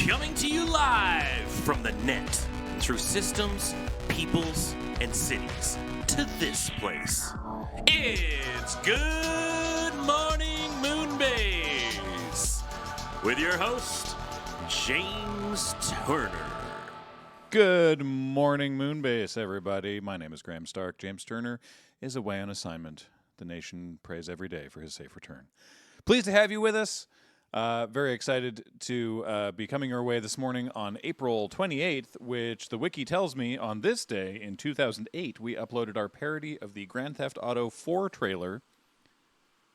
Coming to you live from the net, through systems, peoples, and cities, to this place. It's Good Morning Moonbase, with your host, James Turner. Good morning, Moonbase, everybody. My name is Graham Stark. James Turner is away on assignment. The nation prays every day for his safe return. Pleased to have you with us. Very excited to be coming your way this morning on April 28th, which the wiki tells me on this day in 2008, we uploaded our parody of the Grand Theft Auto 4 trailer.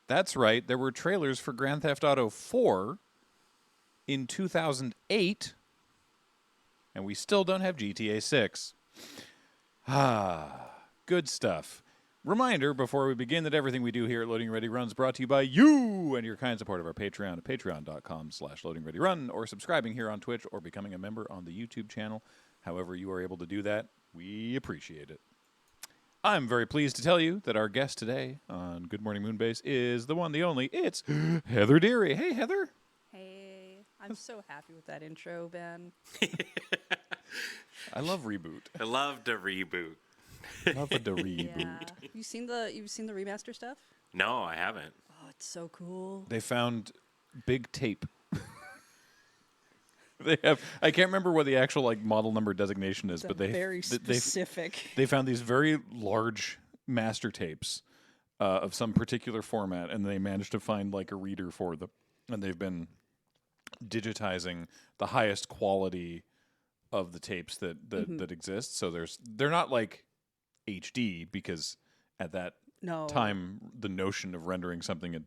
That's right, there were trailers for Grand Theft Auto 4 in 2008, and we still don't have GTA 6. Good stuff. Reminder before we begin that everything we do here at Loading Ready Run is brought to you by you and your kind support of our Patreon at patreon.com/loadingreadyrun, or subscribing here on Twitch, or becoming a member on the YouTube channel. However you are able to do that, we appreciate it. I'm very pleased to tell you that our guest today on Good Morning Moonbase is the one, the only. It's Heather Deary. Hey, Heather. Hey, I'm so happy with that intro, Ben. I love Reboot. I love the reboot. Love the reboot. Yeah. You've seen the remaster stuff? No, I haven't. Oh, it's so cool. They found big tape. They have. I can't remember what the actual model number designation is, but very specific. They found these very large master tapes of some particular format, and they managed to find a reader for them. And they've been digitizing the highest quality of the tapes that exist. So they're not like HD, because at that time the notion of rendering something at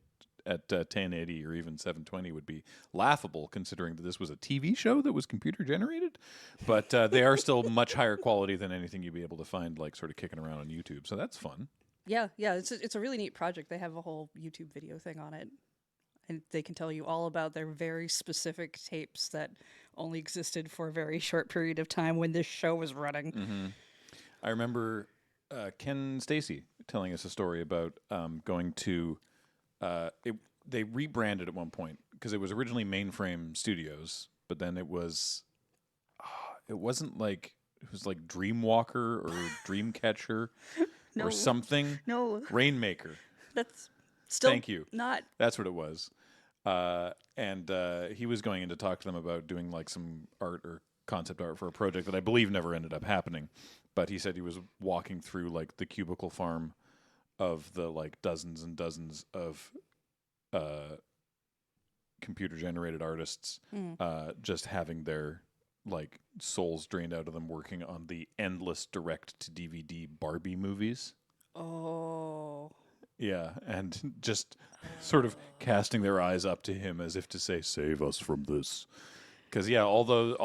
1080 or even 720 would be laughable, considering that this was a TV show that was computer generated. But they are still much higher quality than anything you'd be able to find sort of kicking around on YouTube. So that's fun. Yeah, it's a really neat project. They have a whole YouTube video thing on it, and they can tell you all about their very specific tapes that only existed for a very short period of time when this show was running. Mm-hmm. I remember Ken Stacy telling us a story about going to they rebranded at one point, because it was originally Mainframe Studios, but then it wasn't it was like Dreamwalker or Dreamcatcher or something. No, Rainmaker. that's still Thank you. Not. That's what it was. And he was going in to talk to them about doing some art or concept art for a project that I believe never ended up happening. But he said he was walking through the cubicle farm of the dozens and dozens of computer generated artists, just having their souls drained out of them, working on the endless direct to DVD Barbie movies. Oh. Yeah, and just sort of casting their eyes up to him as if to say, "Save us from this." Because all the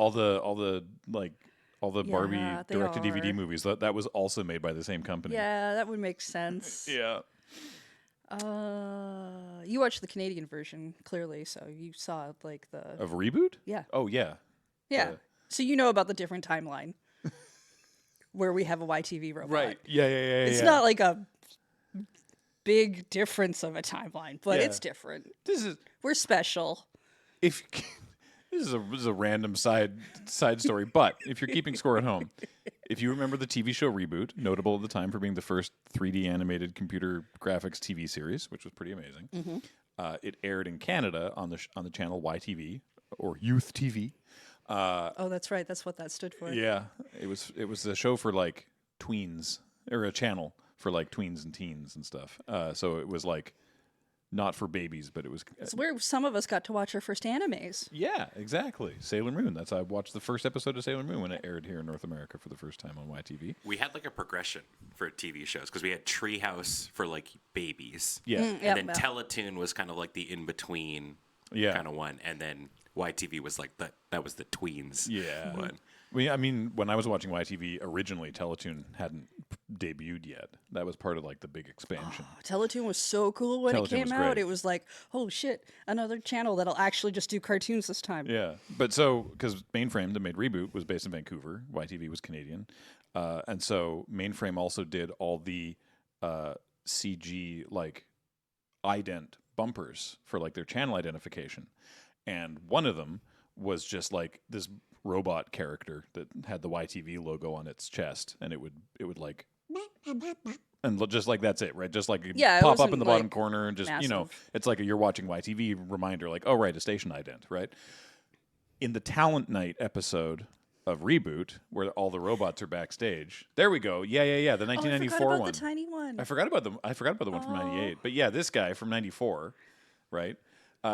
Barbie direct to DVD movies that was also made by the same company. Yeah, that would make sense. Yeah. You watched the Canadian version, clearly, so you saw Of Reboot? Yeah. Oh yeah. Yeah. So you know about the different timeline where we have a YTV robot. Right. Yeah. It's not like a big difference of a timeline, but it's different. We're special. This is a random side story, but if you're keeping score at home, if you remember the TV show Reboot, notable at the time for being the first 3D animated computer graphics TV series, which was pretty amazing. It aired in Canada on the channel YTV, or Youth TV. Oh, that's right. That's what that stood for. Yeah, it was a show for tweens, or a channel for tweens and teens and stuff. So it was not for babies, but it was. It's where some of us got to watch our first animes. Yeah, exactly. Sailor Moon. I watched the first episode of Sailor Moon when it aired here in North America for the first time on YTV. We had a progression for TV shows, because we had Treehouse for babies. Yeah. And then Teletoon was kind of the in-between kind of one. And then YTV was that was the tweens one. I mean, when I was watching YTV originally, Teletoon hadn't debuted yet. That was part of the big expansion. Oh, Teletoon was so cool when it came out. It was oh shit, another channel that'll actually just do cartoons this time. Yeah, but because Mainframe that made Reboot was based in Vancouver, YTV was Canadian, and so Mainframe also did all the CG ident bumpers for their channel identification, and one of them was just like this robot character that had the YTV logo on its chest, and it would like, and just like that's it, right? Just like pop up in the bottom corner, and just massive. it's like you're watching YTV reminder, like, oh right, a station ident, right? In the Talent Night episode of Reboot, where all the robots are backstage, there we go. Yeah, the 1994 I forgot about one. the tiny one. I forgot about the one from '98, but yeah, this guy from '94, right?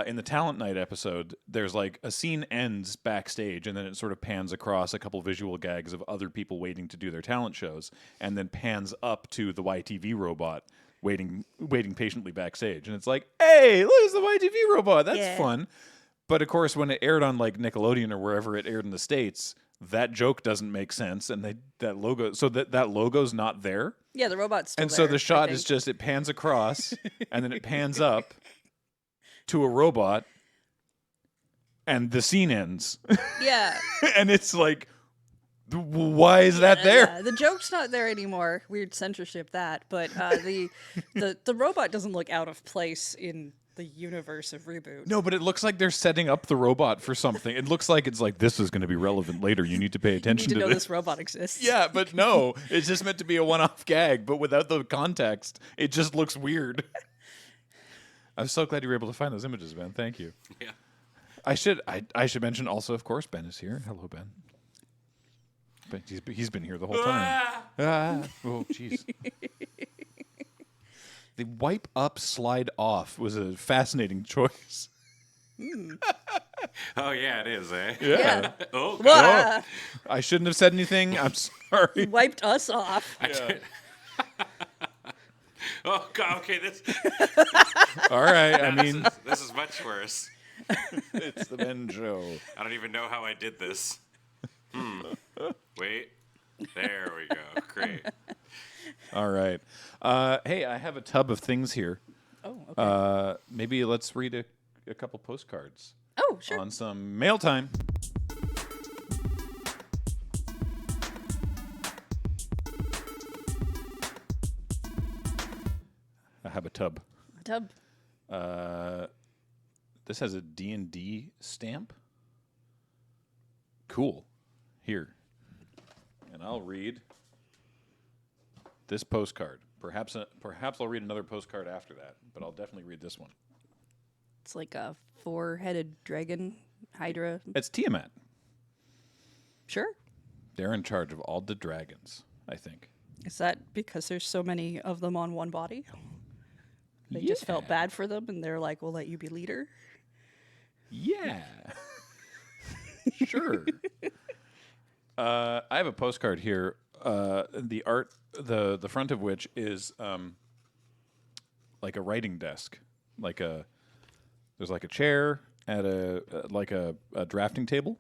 In the Talent Night episode, there's like a scene ends backstage, and then it sort of pans across a couple visual gags of other people waiting to do their talent shows, and then pans up to the YTV robot waiting patiently backstage, and it's like, hey, look, it's the YTV robot. That's fun. But of course, when it aired on like Nickelodeon or wherever it aired in the States, that joke doesn't make sense, and that logo's not there. Yeah, the robot's still and there, so the shot is just it pans across, and then it pans up to a robot, and the scene ends. Yeah. And it's like, why is that there? Yeah. The joke's not there anymore. Weird censorship that, but the robot doesn't look out of place in the universe of Reboot. No, but it looks like they're setting up the robot for something. It looks like it's like, this is going to be relevant later. You need to pay attention you need to know this. this robot exists. Yeah, but no, it's just meant to be a one-off gag, but without the context, it just looks weird. I'm so glad you were able to find those images, Ben. Thank you. Yeah. I should mention also, of course, Ben is here. Hello, Ben. But he's been here the whole time. Oh, jeez. The wipe up, slide off was a fascinating choice. Oh yeah, it is, eh? Yeah. Oh, God. I shouldn't have said anything. I'm sorry. Wiped us off. Oh God. Okay, this. All right. I mean, this is much worse. It's the Ben show. I don't even know how I did this. Wait. There we go. Great. All right. Hey, I have a tub of things here. Oh, okay. Maybe let's read a couple postcards. Oh, sure. On some mail time. I have a tub. This has a D&D stamp. Cool. Here. And I'll read this postcard. Perhaps I'll read another postcard after that, but I'll definitely read this one. It's like a 4-headed dragon hydra. It's Tiamat. Sure. They're in charge of all the dragons, I think. Is that because there's so many of them on one body? They just felt bad for them, and they're like, we'll let you be leader? Yeah. Sure. I have a postcard here. The art, the front of which is like a writing desk. There's like a chair at a drafting table.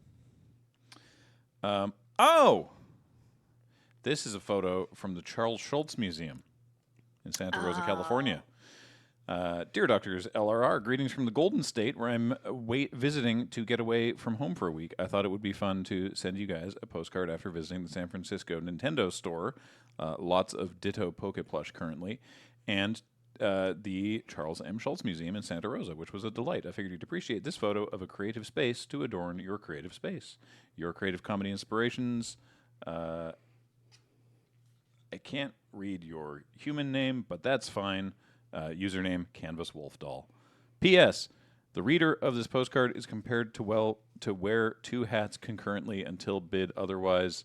This is a photo from the Charles Schulz Museum in Santa Rosa, California. Dear Doctors LRR, greetings from the Golden State, where I'm visiting to get away from home for a week. I thought it would be fun to send you guys a postcard after visiting the San Francisco Nintendo store. Lots of Ditto Poke Plush currently. And the Charles M. Schulz Museum in Santa Rosa, which was a delight. I figured you'd appreciate this photo of a creative space to adorn your creative space. Your creative comedy inspirations. I can't read your human name, but that's fine. Username, Canvas Wolf Doll. P.S. The reader of this postcard is compared to wear two hats concurrently until bid otherwise.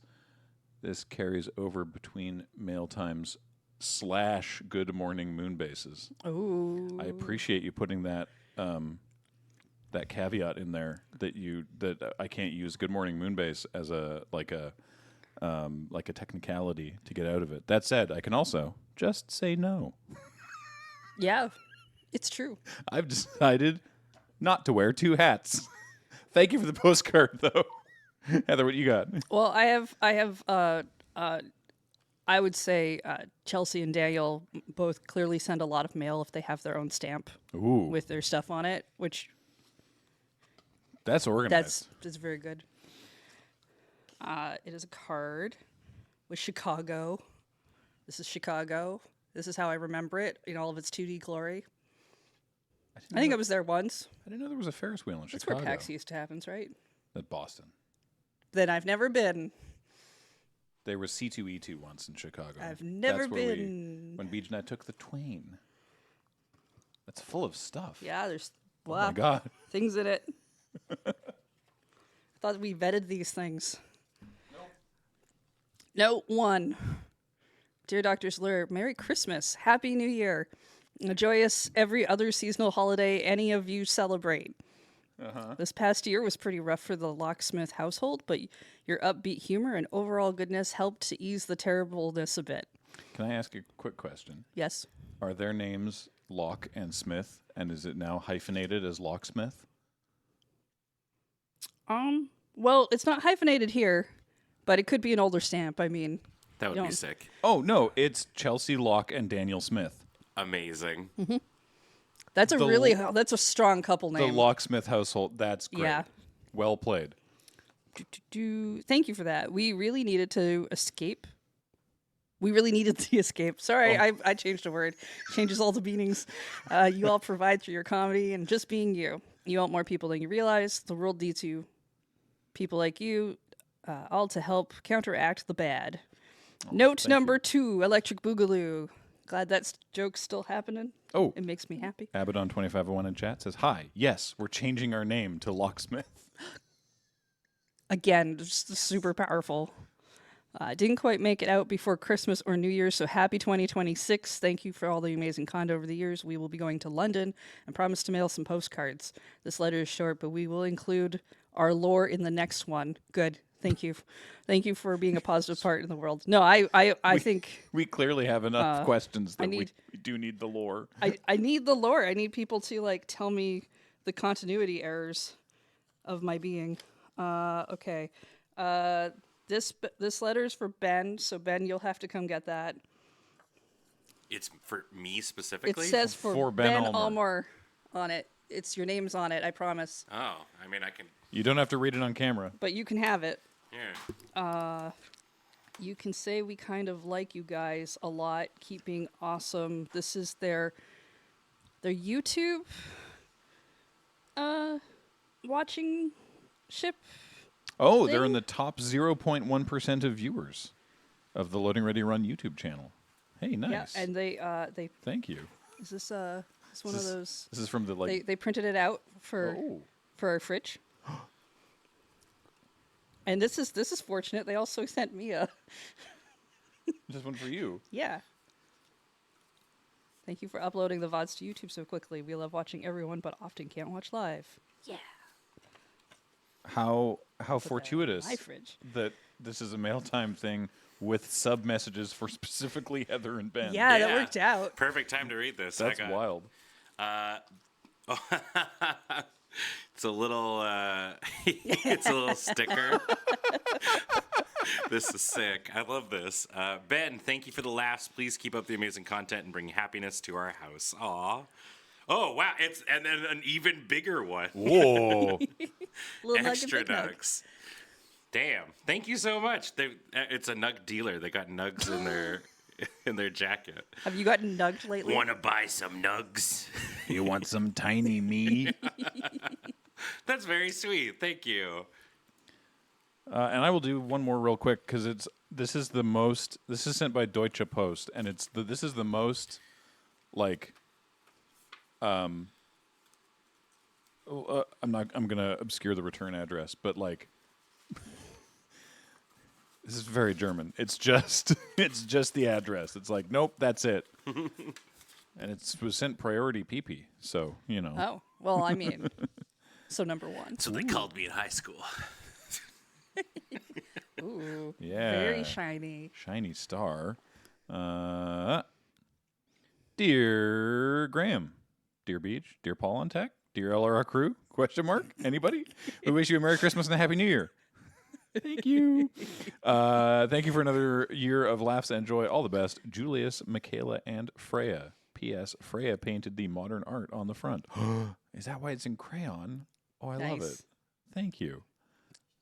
This carries over between mail times / Good Morning Moonbases. Oh. I appreciate you putting that that caveat in there that I can't use Good Morning Moonbase as a technicality to get out of it. That said, I can also just say no. Yeah, it's true. I've decided not to wear two hats. Thank you for the postcard, though. Heather, what you got? Well, I have. I would say Chelsea and Daniel both clearly send a lot of mail if they have their own stamp with their stuff on it, which that's organized. That's very good. It is a card with Chicago. This is Chicago. This is how I remember it in all of its 2D glory. I think I was there once. I didn't know there was a Ferris wheel in That's Chicago. where PAX East happens, right? At Boston. Then I've never been. There was C2E2 once in Chicago. I've never been. When Beach and I took the Twain. That's full of stuff. Yeah, there's Oh my God. things in it. I thought we vetted these things. Note 1. Dear Dr. Slur, Merry Christmas. Happy New Year. A joyous every other seasonal holiday any of you celebrate. This past year was pretty rough for the locksmith household, but your upbeat humor and overall goodness helped to ease the terribleness a bit. Can I ask a quick question? Yes. Are their names Lock and Smith, and is it now hyphenated as Locksmith? Well, it's not hyphenated here, but it could be an older stamp. I mean, that would be sick. Oh, no, it's Chelsea Locke and Daniel Smith. Amazing. Mm-hmm. That's a strong couple name. The Locksmith household, that's great. Yeah. Well played. Thank you for that. We really needed to escape. We really needed the escape. Sorry, I changed a word. Changes all the meanings. You all provide through your comedy and just being you. You help more people than you realize. The world needs you. People like you, all to help counteract the bad. Note number 2, Electric Boogaloo. Glad that joke's still happening. Oh. It makes me happy. Abaddon 2501 in chat says, hi, yes, we're changing our name to Locksmith. Again, just super powerful. Didn't quite make it out before Christmas or New Year's, so happy 2026. Thank you for all the amazing content over the years. We will be going to London and promise to mail some postcards. This letter is short, but we will include our lore in the next one. Good. Thank you. Thank you for being a positive part in the world. No, I think... We clearly have enough questions that we do need the lore. I need the lore. I need people to, tell me the continuity errors of my being. Okay. This letter is for Ben, so Ben, you'll have to come get that. It's for me specifically? It says for Ben Almore on it. It's your name's on it, I promise. Oh, I mean, I can... You don't have to read it on camera. But you can have it. Yeah. You can say we kind of like you guys a lot. Keep being awesome. This is their YouTube watching ship. Oh, they're in the top 0.1% of viewers of the Loading Ready Run YouTube channel. Hey, nice. Yeah, and they Thank you. Is this one of those? This is from the They printed it out for our fridge. And this is fortunate. They also sent me a just one for you. Yeah. Thank you for uploading the VODs to YouTube so quickly. We love watching everyone, but often can't watch live. Yeah. How fortuitous my fridge. That this is a mail time thing with sub messages for specifically Heather and Ben. Yeah, that worked out. Perfect time to read this. That's wild. It's a little sticker. This is sick. I love this. Ben, thank you for the laughs. Please keep up the amazing content and bring happiness to our house. Aw. Oh, wow. And then an even bigger one. Whoa. Extra nugs. Damn. Thank you so much. It's a nug dealer. They got nugs in their jacket. Have you gotten nugged lately? Want to buy some nugs? You want some tiny me? That's very sweet. Thank you. And I will do one more real quick because this is sent by Deutsche Post, and this is the most I'm gonna obscure the return address, but this is very German. It's just the address. It's nope, that's it. And it was sent priority PP, so Oh well, I mean, so number 1. So they called me in high school. Ooh, yeah, very shiny star. Dear Graham, dear Beach, dear Paul on Tech, dear LRR crew, ? Anybody? We wish you a Merry Christmas and a Happy New Year. Thank you. Thank you for another year of laughs and joy. All the best. Julius, Michaela, and Freya. P.S. Freya painted the modern art on the front. Is that why it's in crayon? Oh, I love it. Thank you.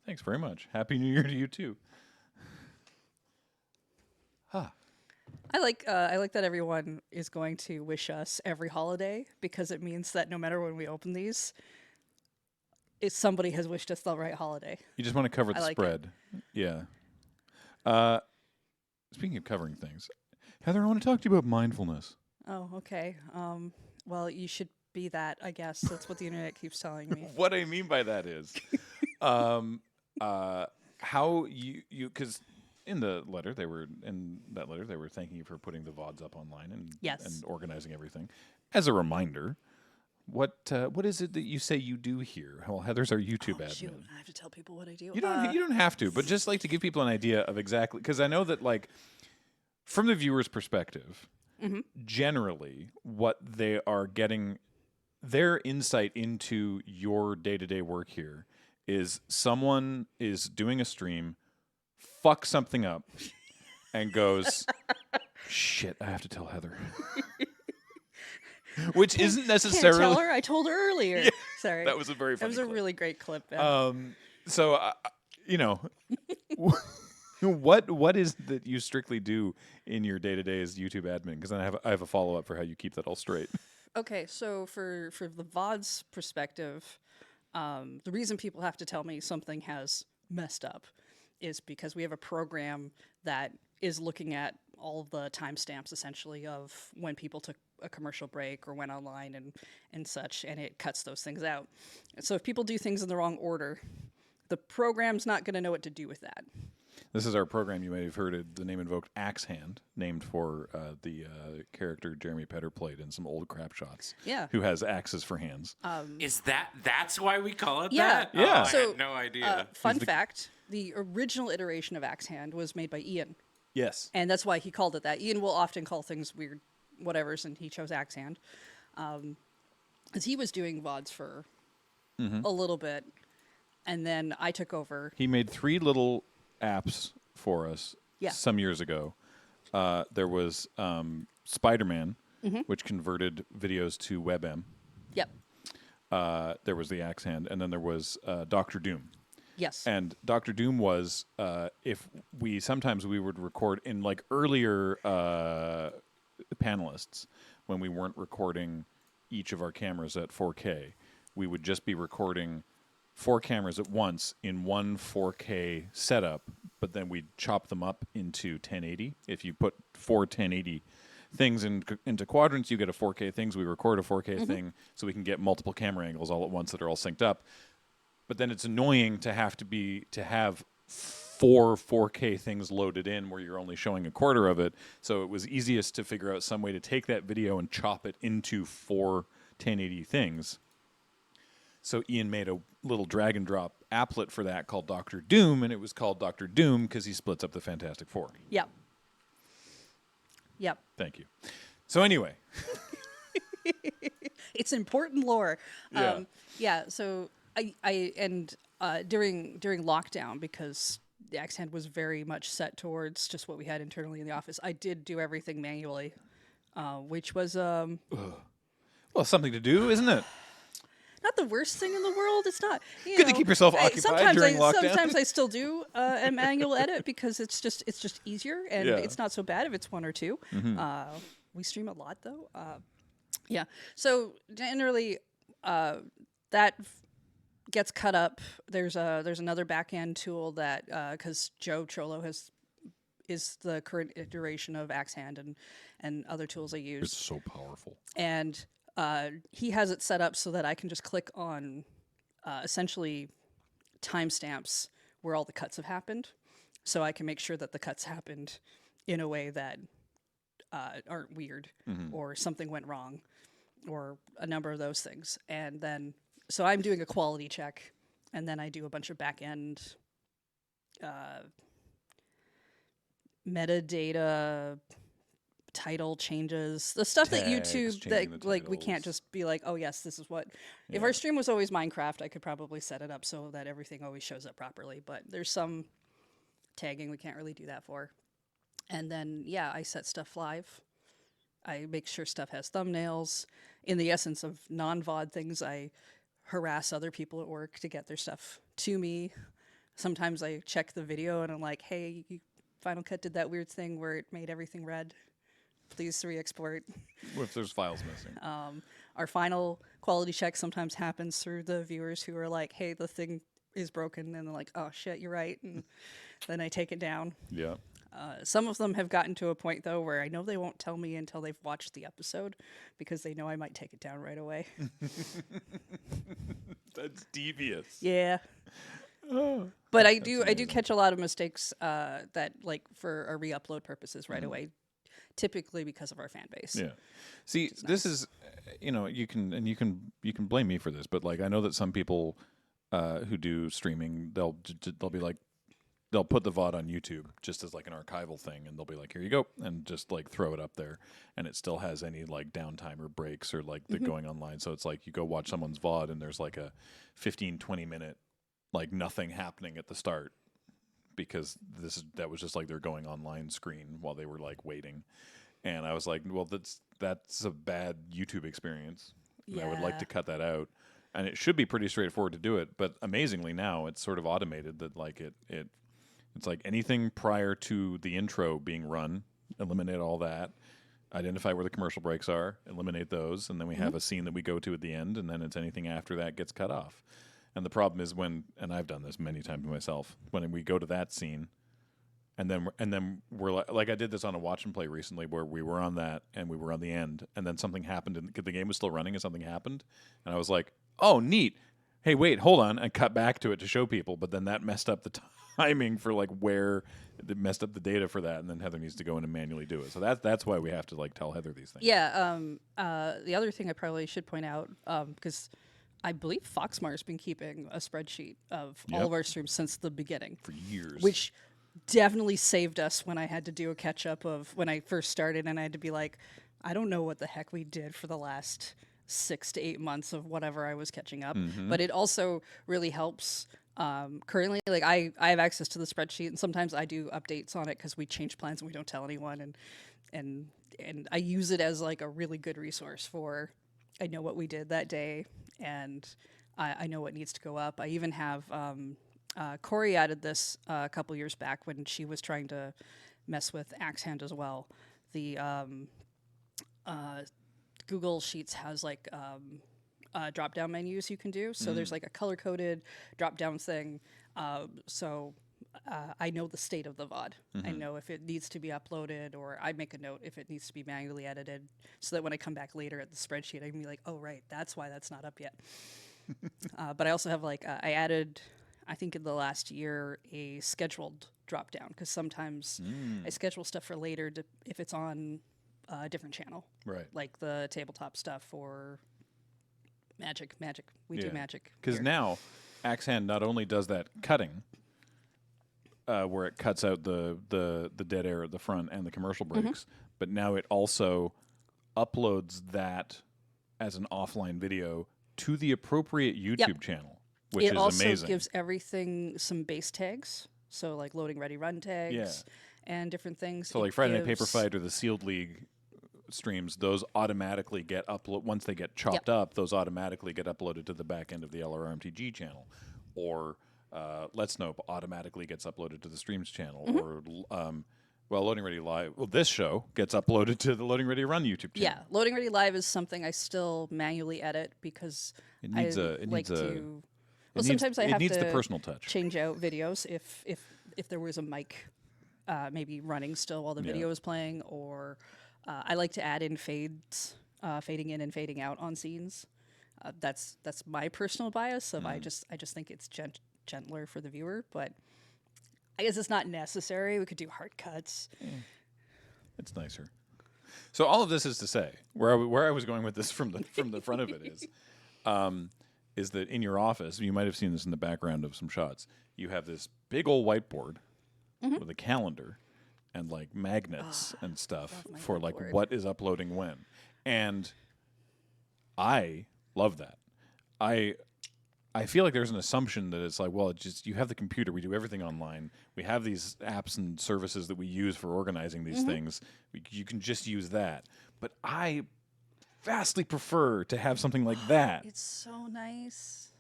Thanks very much. Happy New Year to you, too. I like that everyone is going to wish us every holiday because it means that no matter when we open these, somebody has wished us the right holiday. You just want to cover the I like it. spread. Yeah. Speaking of covering things, Heather, I want to talk to you about mindfulness. Oh, okay. Well, you should be that, I guess. That's what the internet keeps telling me. What I mean by that is, how you because in that letter they were thanking you for putting the VODs up online and Yes. and organizing everything. As a reminder, what is it that you say you do here? Well, Heather's our YouTube admin. Shoot, I have to tell people what I do. You don't have to, but just like to give people an idea of exactly, because I know that like from the viewer's perspective, generally what they are getting, their insight into your day-to-day work here is someone is doing a stream, fucks something up, and goes, "Shit, I have to tell Heather." Which isn't necessarily. Can't tell her. I told her earlier. Yeah, Sorry. that was a very That funny was a clip. really great clip. Yeah. So you know, what is that you strictly do in your day to day as YouTube admin? Because I have a follow up for how you keep that all straight. Okay, so for the VOD's perspective, the reason people have to tell me something has messed up is because we have a program that is looking at all the timestamps essentially of when people took a commercial break or went online and such, and it cuts those things out. And so if people do things in the wrong order, the program's not going to know what to do with that. This is our program. You may have heard it, the name invoked Axe Hand, named for the character Jeremy Petter played in some old crap shots. Yeah. Who has axes for hands. That's why we call it Yeah. that? Yeah. Oh, So, I had no idea. Fun fact, the original iteration of Axe Hand was made by Ian. Yes. And that's why he called it that. Ian will often call things weird whatevers, and he chose Axe Hand. Because he was doing VODs for a little bit, and then I took over. He made 3 little apps for us some years ago. There was Spider-Man, which converted videos to WebM. Yep. There was the Axe Hand, and then there was Doctor Doom. Yes. And Doctor Doom was if sometimes we would record in like earlier panelists when we weren't recording each of our cameras at 4K, we would just be recording 4 cameras at once in one 4K setup, but then we'd chop them up into 1080. If you put 4 1080 things into quadrants, you get a 4K thing. So we record a 4K thing so we can get multiple camera angles all at once that are all synced up. But then it's annoying to have 4 4K things loaded in where you're only showing a quarter of it. So it was easiest to figure out some way to take that video and chop it into 4 1080 things. So Ian made a little drag and drop applet for that called Doctor Doom, and it was called Doctor Doom because he splits up the Fantastic Four. Yep. Yep. Thank you. So anyway. It's important lore. Yeah. So during lockdown, because the Axe Hand was very much set towards just what we had internally in the office, I did do everything manually, which was Well, something to do, isn't it? not the worst thing in the world. It's not. Good to keep yourself occupied during lockdown. Sometimes I still do a manual edit because it's just easier, and it's not so bad if it's 1 or 2. We stream a lot though. Yeah. So generally, that gets cut up. There's another back end tool that because Joe Cholo is the current iteration of Axe Hand and other tools I use. It's so powerful. And he has it set up so that I can just click on essentially timestamps where all the cuts have happened, so I can make sure that the cuts happened in a way that aren't weird or something went wrong or a number of those things. And then so I'm doing a quality check, and then I do a bunch of back end metadata, title changes, the stuff that Tags, YouTube changing that the like we can't titles. just be like, oh yes, this is what. If our stream was always Minecraft, I could probably set it up so that everything always shows up properly. But there's some tagging we can't really do that for. And then I set stuff live. I make sure stuff has thumbnails. In the essence of non-VOD things, I harass other people at work to get their stuff to me. Sometimes I check the video and I'm like, hey, Final Cut did that weird thing where it made everything red. please re-export. If there's files missing. Our final quality check sometimes happens through the viewers who are like, hey, the thing is broken. And they're like, oh, shit, you're right. And then I take it down. Yeah. Some of them have gotten to a point, though, where I know they won't tell me until they've watched the episode because they know I might take it down right away. That's devious. Yeah. But I do catch a lot of mistakes that, like, for a re-upload purposes right away, typically because of our fan base. Yeah. See, this is, you can blame me for this, but like I know that some people who do streaming, they'll be like, they'll put the VOD on YouTube just as like an archival thing, and they'll be like, here you go, and just like throw it up there, and it still has any like downtime or breaks or like the going online. So it's like you go watch someone's VOD and there's like a 15-20 minute like nothing happening at the start because that was just like their going online screen while they were like waiting. And I was like, well, that's a bad YouTube experience. Yeah. I would like to cut that out. And it should be pretty straightforward to do it, but amazingly now it's sort of automated that like it's like anything prior to the intro being run, eliminate all that, identify where the commercial breaks are, eliminate those, and then we have a scene that we go to at the end, and then it's anything after that gets cut off. And the problem is and I've done this many times myself, when we go to that scene, and then we're like I did this on a watch and play recently where we were on that and we were on the end, and then something happened and the game was still running and something happened, and I was like, oh, neat. Hey, wait, hold on, and cut back to it to show people, but then that messed up the timing for like where it messed up the data for that, and then Heather needs to go in and manually do it. So that's why we have to like tell Heather these things. Yeah. The other thing I probably should point out, because I believe Foxmar's been keeping a spreadsheet of all of our streams since the beginning. For years. Which definitely saved us when I had to do a catch up of when I first started, and I had to be like, I don't know what the heck we did for the last 6 to 8 months of whatever I was catching up. But it also really helps. Currently, like I have access to the spreadsheet, and sometimes I do updates on it because we change plans and we don't tell anyone, and I use it as like a really good resource for I know what we did that day, and I know what needs to go up. I even have Corey added this a couple years back when she was trying to mess with Axe Hand as well. The Google Sheets has like drop down menus you can do. So there's like a color coded drop down thing. So I know the state of the VOD. I know if it needs to be uploaded, or I make a note if it needs to be manually edited, so that when I come back later at the spreadsheet, I can be like, oh, right, that's why that's not up yet. But I also have like, I added, I think in the last year, a scheduled drop down, because sometimes I schedule stuff for later if it's on a different channel. Right. Like the tabletop stuff or Magic. We do Magic. Because now, Axe Hand not only does that cutting, where it cuts out the dead air at the front and the commercial breaks, but now it also uploads that as an offline video to the appropriate YouTube channel, which is amazing. It also gives everything some base tags, so like LoadingReadyRun tags and different things. So like Friday Night Paper Fight or the Sealed League streams, those automatically get uploaded once they get chopped up. Those automatically get uploaded to the back end of the LRMTG channel, or Let's Nope automatically gets uploaded to the streams channel, or Loading Ready Live. Well, this show gets uploaded to the Loading Ready Run YouTube channel. Yeah, Loading Ready Live is something I still manually edit because sometimes I have to the personal touch. Change out videos if there was a mic maybe running still while the video is playing, or I like to add in fades, fading in and fading out on scenes. That's my personal bias of I just think it's gentler for the viewer, but I guess it's not necessary. We could do hard cuts. It's nicer. So all of this is to say, where I was going with this from the front of it is that in your office, you might have seen this in the background of some shots, you have this big old whiteboard with a calendar and like magnets and stuff for like what is uploading when. And I love that. I feel like there's an assumption that it's like, well, it's just you have the computer, we do everything online, we have these apps and services that we use for organizing these things. You can just use that. But I vastly prefer to have something like that. It's so nice.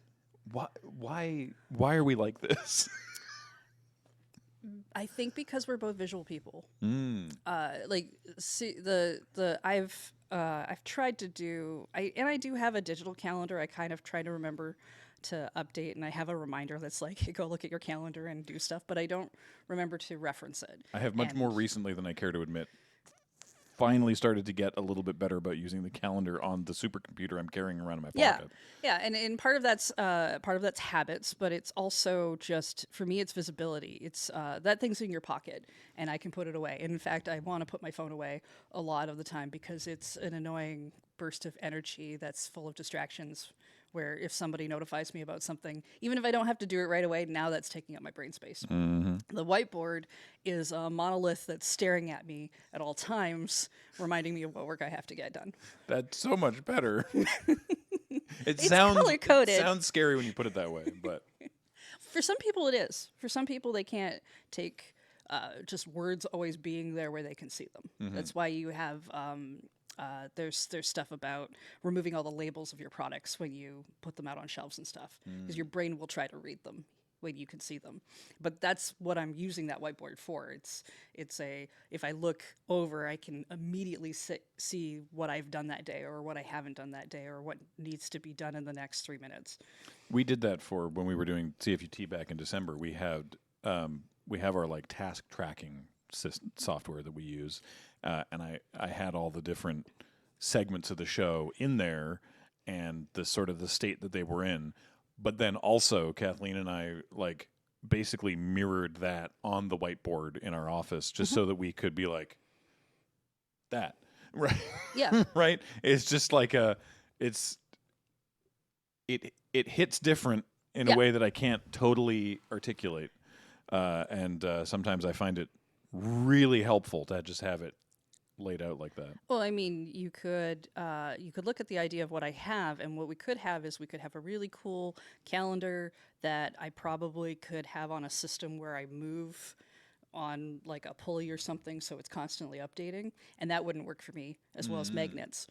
Why are we like this? I think because we're both visual people. Mm. Like see I've tried to do I do have a digital calendar. I kind of try to remember to update, and I have a reminder that's like, hey, go look at your calendar and do stuff, but I don't remember to reference it. I have much more And- recently than I care to admit. Finally started to get a little bit better about using the calendar on the supercomputer I'm carrying around in my pocket. Yeah, and part of that's habits, but it's also just for me it's visibility. It's that thing's in your pocket, and I can put it away. And in fact, I want to put my phone away a lot of the time because it's an annoying burst of energy that's full of distractions. Where if somebody notifies me about something, even if I don't have to do it right away, now that's taking up my brain space. The whiteboard is a monolith that's staring at me at all times, reminding me of what work I have to get done. That's so much better. It's color-coded. It sounds scary when you put it that way, but For some people, it is. For some people, they can't take just words always being there where they can see them. That's why you have there's stuff about removing all the labels of your products when you put them out on shelves and stuff, because your brain will try to read them when you can see them. But that's what I'm using that whiteboard for. It's a if I look over, I can immediately see what I've done that day or what I haven't done that day or what needs to be done in the next 3 minutes. we did that for when we were doing CFUT back in December. We have our like task tracking software that we use, and I had all the different segments of the show in there and the sort of the state that they were in. But then also Kathleen and I like basically mirrored that on the whiteboard in our office just so that we could be like that. Right. Yeah. Right? It's just like it hits different in a way that I can't totally articulate. And sometimes I find it really helpful to just have it laid out like that. Well, I mean, you could look at the idea of what I have, and what we could have is we could have a really cool calendar that I probably could have on a system where I move on like a pulley or something, so it's constantly updating, and that wouldn't work for me as well as magnets.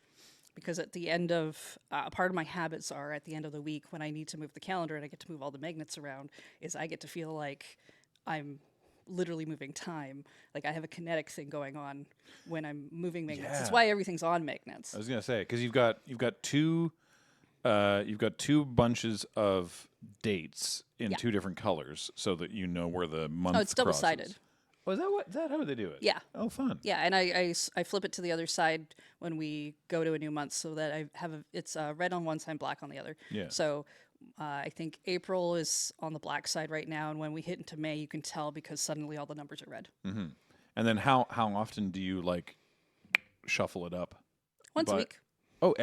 Because at the end of part of my habits are at the end of the week when I need to move the calendar and I get to move all the magnets around, is I get to feel like I'm literally moving time. Like I have a kinetic thing going on when I'm moving magnets. That's why everything's on magnets. I was gonna say because you've got two bunches of dates in two different colors, so that you know where the month. Oh, it's double-sided. Oh, is that how they do it? Yeah. Oh, fun. Yeah, and I flip it to the other side when we go to a new month, so that I have it's red on one side, black on the other. Yeah. So I think April is on the black side right now, and when we hit into May, you can tell because suddenly all the numbers are red. Mm-hmm. And then how often do you like shuffle it up? Once a week. Oh,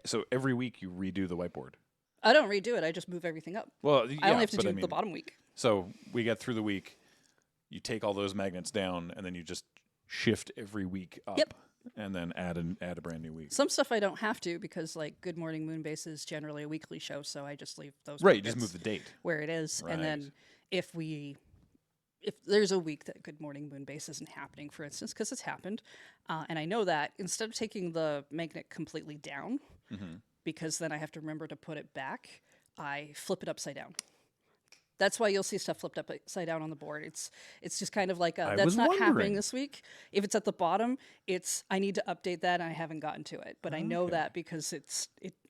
so every week you redo the whiteboard? I don't redo it. I just move everything up. Well, yeah, I only have to but do I mean, the bottom week. So we get through the week. You take all those magnets down, and then you just shift every week up. Yep. And then add a brand new week. Some stuff I don't have to because like Good Morning Moonbase is generally a weekly show, so I just leave those. Right, you just magnets move the date where it is, Right. and then if there's a week that Good Morning Moonbase isn't happening, for instance, because it's happened, and I know that, instead of taking the magnet completely down, because then I have to remember to put it back, I flip it upside down. That's why you'll see stuff flipped upside down on the board. It's just kind of like that's not happening this week. If it's at the bottom, it's I need to update that, and I haven't gotten to it. But I know that because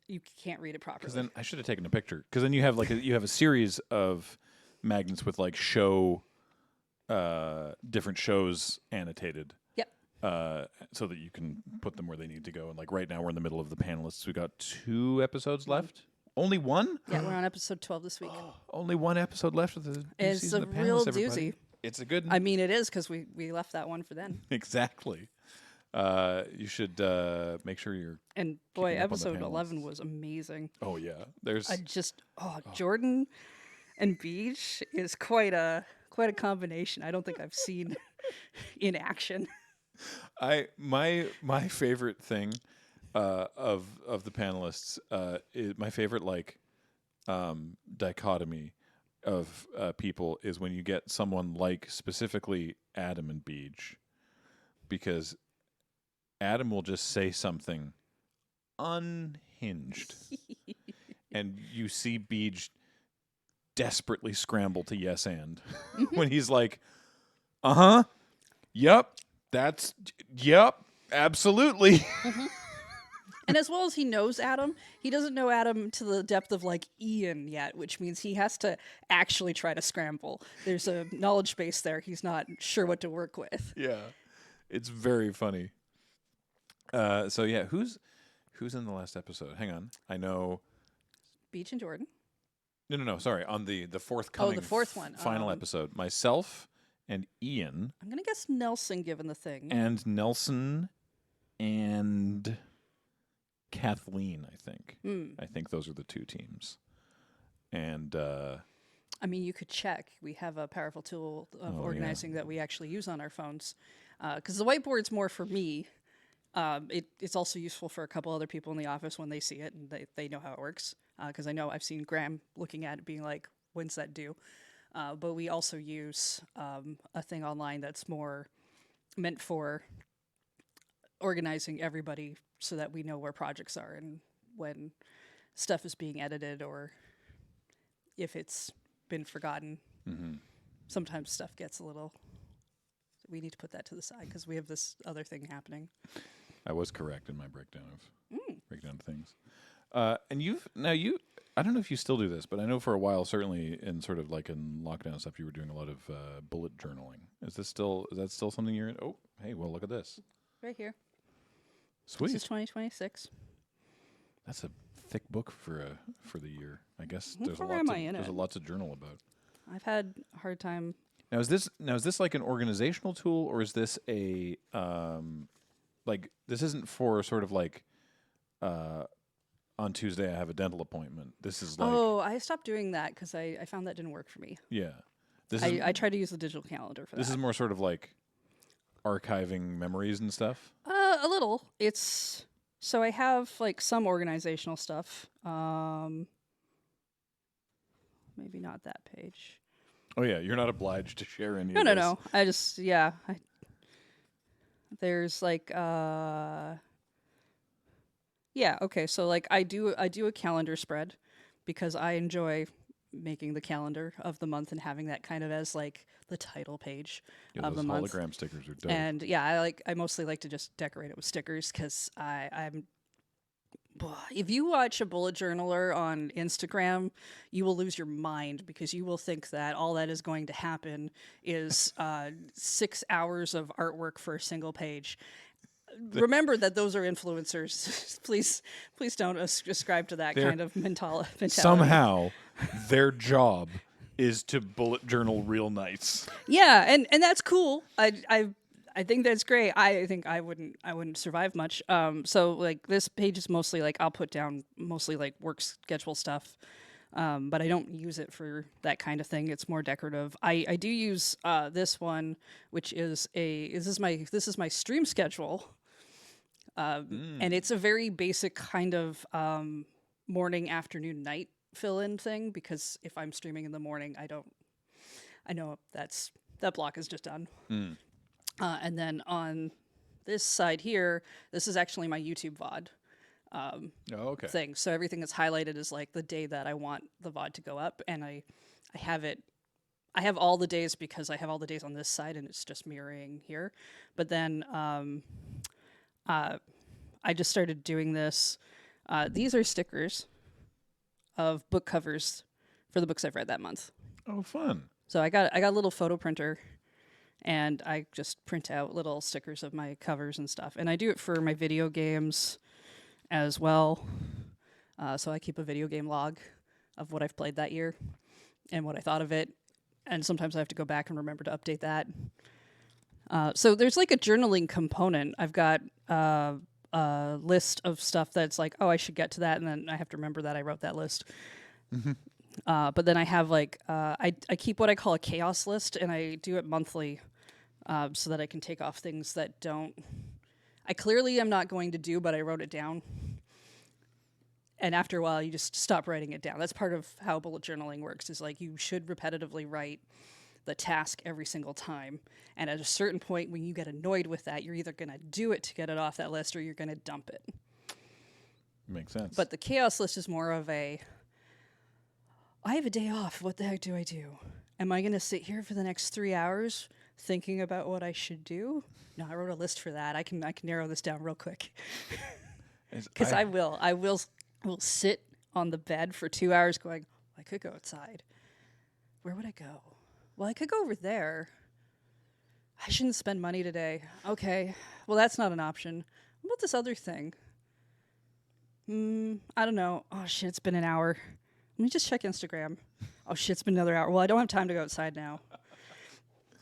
you can't read it properly. Because then I should have taken a picture. Because then you have you have a series of magnets with like different shows annotated. Yep. So that you can put them where they need to go. And like right now we're in the middle of the panelists. We got 2 episodes left. Only one? Yeah, we're on episode 12 this week. Only 1 episode left of the new It's season a of real panelists, everybody. doozy. It's a good. I mean, it is because we left that one for then. Exactly. You should make sure you're. And boy, keeping up on the episode 11 panelists. was amazing. Oh yeah, there's. Jordan and Beach is quite a combination. I don't think I've seen in action. My favorite thing of the panelists is my favorite dichotomy of people is when you get someone like specifically Adam and Beach, because Adam will just say something unhinged and you see Beach desperately scramble to yes and when he's like, Uh-huh. Yep. Yep. Absolutely. And as well as he knows Adam, he doesn't know Adam to the depth of like Ian yet, which means he has to actually try to scramble. There's a knowledge base there he's not sure what to work with. Yeah. It's very funny. So yeah, who's in the last episode? Hang on. I know. Beach and Jordan. No. Sorry. On the forthcoming the fourth one. final episode. Myself and Ian I'm gonna guess Nelson, given the thing. and Nelson and Kathleen, I think. I think those are the two teams. And I mean, you could check. We have a powerful tool of organizing that we actually use on our phones. Because the whiteboard's more for me. It's also useful for a couple other people in the office when they see it and they know how it works. Because I know I've seen Graham looking at it being like, when's that due? But we also use a thing online that's more meant for organizing everybody so that we know where projects are and when stuff is being edited or if it's been forgotten. Sometimes stuff gets a little... We need to put that to the side because we have this other thing happening. I was correct in my breakdown of things. And I don't know if you still do this, but I know for a while, certainly in sort of like in lockdown stuff, you were doing a lot of bullet journaling. Is that still something you're in? Oh, hey, well, look at this. Right here. Sweet. This is 2026. That's a thick book for the year. I guess there's Where am I in it? a lot to journal about. I've had a hard time. Now is this like an organizational tool, or is this a like this isn't for sort of like on Tuesday I have a dental appointment. This is like I stopped doing that because I found that didn't work for me. yeah. I tried to use the digital calendar for that. This is more sort of like archiving memories and stuff. A little. So I have like some organizational stuff. Maybe not that page. Oh yeah, you're not obliged to share any. of this. No. I just there's like okay. So like I do a calendar spread because I enjoy making the calendar of the month and having that kind of as like the title page of the month. Hologram stickers are dope. And I mostly like to just decorate it with stickers because I'm. If you watch a bullet journaler on Instagram, you will lose your mind because you will think that all that is going to happen is 6 hours of artwork for a single page. Remember that those are influencers. please don't ascribe to that kind of mentality. Somehow, their job is to bullet journal real nights. Yeah, and that's cool. I think that's great. I think I wouldn't survive much. So like this page is mostly like I'll put down mostly like work schedule stuff, but I don't use it for that kind of thing. It's more decorative. I do use this one, which is this is my stream schedule, and it's a very basic kind of morning, afternoon, night fill-in thing because if I'm streaming in the morning, I know that block is just done. And then on this side here, this is actually my YouTube VOD thing. So everything that's highlighted is like the day that I want the VOD to go up. And I have all the days because I have all the days on this side and it's just mirroring here. But then I just started doing this. These are stickers of book covers for the books I've read that month. Oh, fun. So I got a little photo printer. And I just print out little stickers of my covers and stuff. And I do it for my video games as well. So I keep a video game log of what I've played that year and what I thought of it. And sometimes I have to go back and remember to update that. So there's like a journaling component. I've got a list of stuff that's like, oh, I should get to that. And then I have to remember that I wrote that list. But then I have like, I keep what I call a chaos list, and I do it monthly so that I can take off things that I clearly am not going to do, but I wrote it down. And after a while, you just stop writing it down. That's part of how bullet journaling works, is like you should repetitively write the task every single time. And at a certain point, when you get annoyed with that, you're either going to do it to get it off that list or you're going to dump it. Makes sense. But the chaos list is more of I have a day off. What the heck do I do? Am I going to sit here for the next 3 hours thinking about what I should do. No, I wrote a list for that. I can narrow this down real quick. Because I will sit on the bed for 2 hours going, I could go outside. Where would I go? Well, I could go over there. I shouldn't spend money today. Okay. Well, that's not an option. What about this other thing? I don't know. Oh, shit, it's been an hour. Let me just check Instagram. Oh, shit, it's been another hour. Well, I don't have time to go outside now.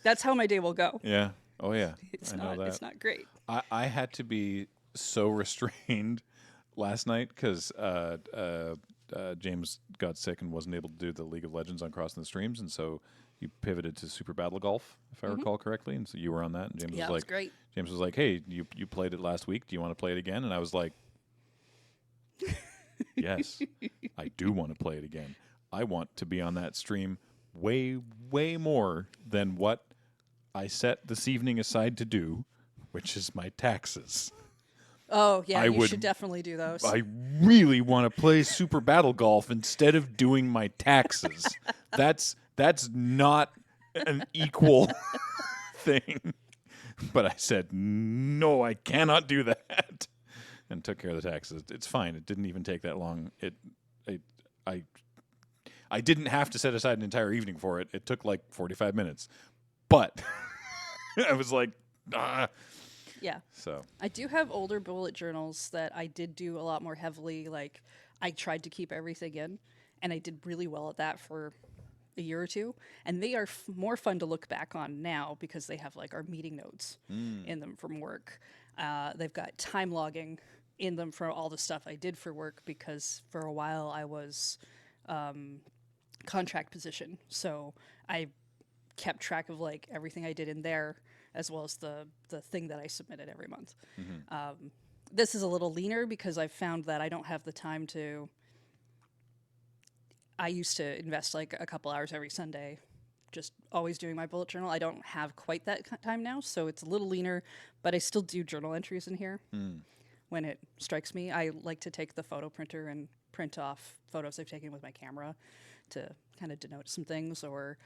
That's how my day will go. Yeah. Oh, yeah. It's I know that. It's not great. I had to be so restrained last night because James got sick and wasn't able to do the League of Legends on Crossing the Streams, and so you pivoted to Super Battle Golf, if I recall correctly, and so you were on that. And James Yeah, was it was like, great. James was like, "Hey, you played it last week. Do you want to play it again?" And I was like, "Yes, I do want to play it again. I want to be on that stream way, way more than what I set this evening aside to do, which is my taxes." Oh, yeah, I you would- should definitely do those. I really want to play Super Battle Golf instead of doing my taxes. That's not an equal thing. But I said, no, I cannot do that, and took care of the taxes. It's fine. It didn't even take that long. I didn't have to set aside an entire evening for it. It took like 45 minutes. But I was like, ah. Yeah. So I do have older bullet journals that I did do a lot more heavily. Like, I tried to keep everything in, and I did really well at that for a year or two. And they are more fun to look back on now because they have like our meeting notes in them from work. They've got time logging in them for all the stuff I did for work because for a while I was contract position. So I kept track of like everything I did in there, as well as the thing that I submitted every month. This is a little leaner because I've found that I don't have the time to. I used to invest like a couple hours every Sunday, just always doing my bullet journal. I don't have quite that time now, so it's a little leaner, but I still do journal entries in here. When it strikes me, I like to take the photo printer and print off photos I've taken with my camera to kind of denote some things, or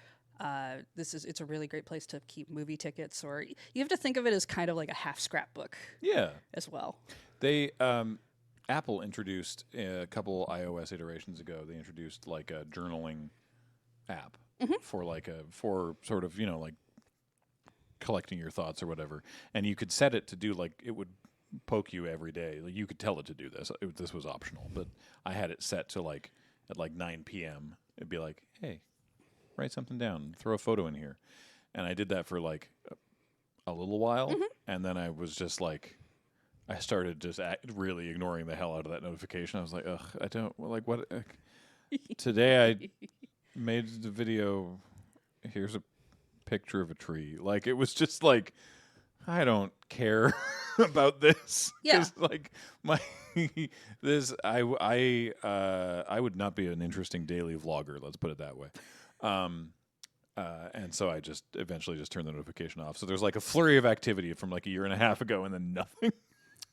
it's a really great place to keep movie tickets, or you have to think of it as kind of like a half scrapbook yeah. as well. They Apple introduced a couple iOS iterations ago. They introduced like a journaling app for sort of like collecting your thoughts or whatever, and you could set it to do like it would poke you every day. Like you could tell it to do this. This was optional, but I had it set to like at like 9 p.m. It'd be like, hey, write something down, throw a photo in here, and I did that for like a little while, and then I was just like, I started just really ignoring the hell out of that notification. I was like, ugh, I don't like what. Today I made the video. Here's a picture of a tree. Like it was just like, I don't care about this. Yeah. 'Cause, like my this I would not be an interesting daily vlogger. Let's put it that way. And so I just eventually just turned the notification off. So there's like a flurry of activity from like a year and a half ago, and then nothing.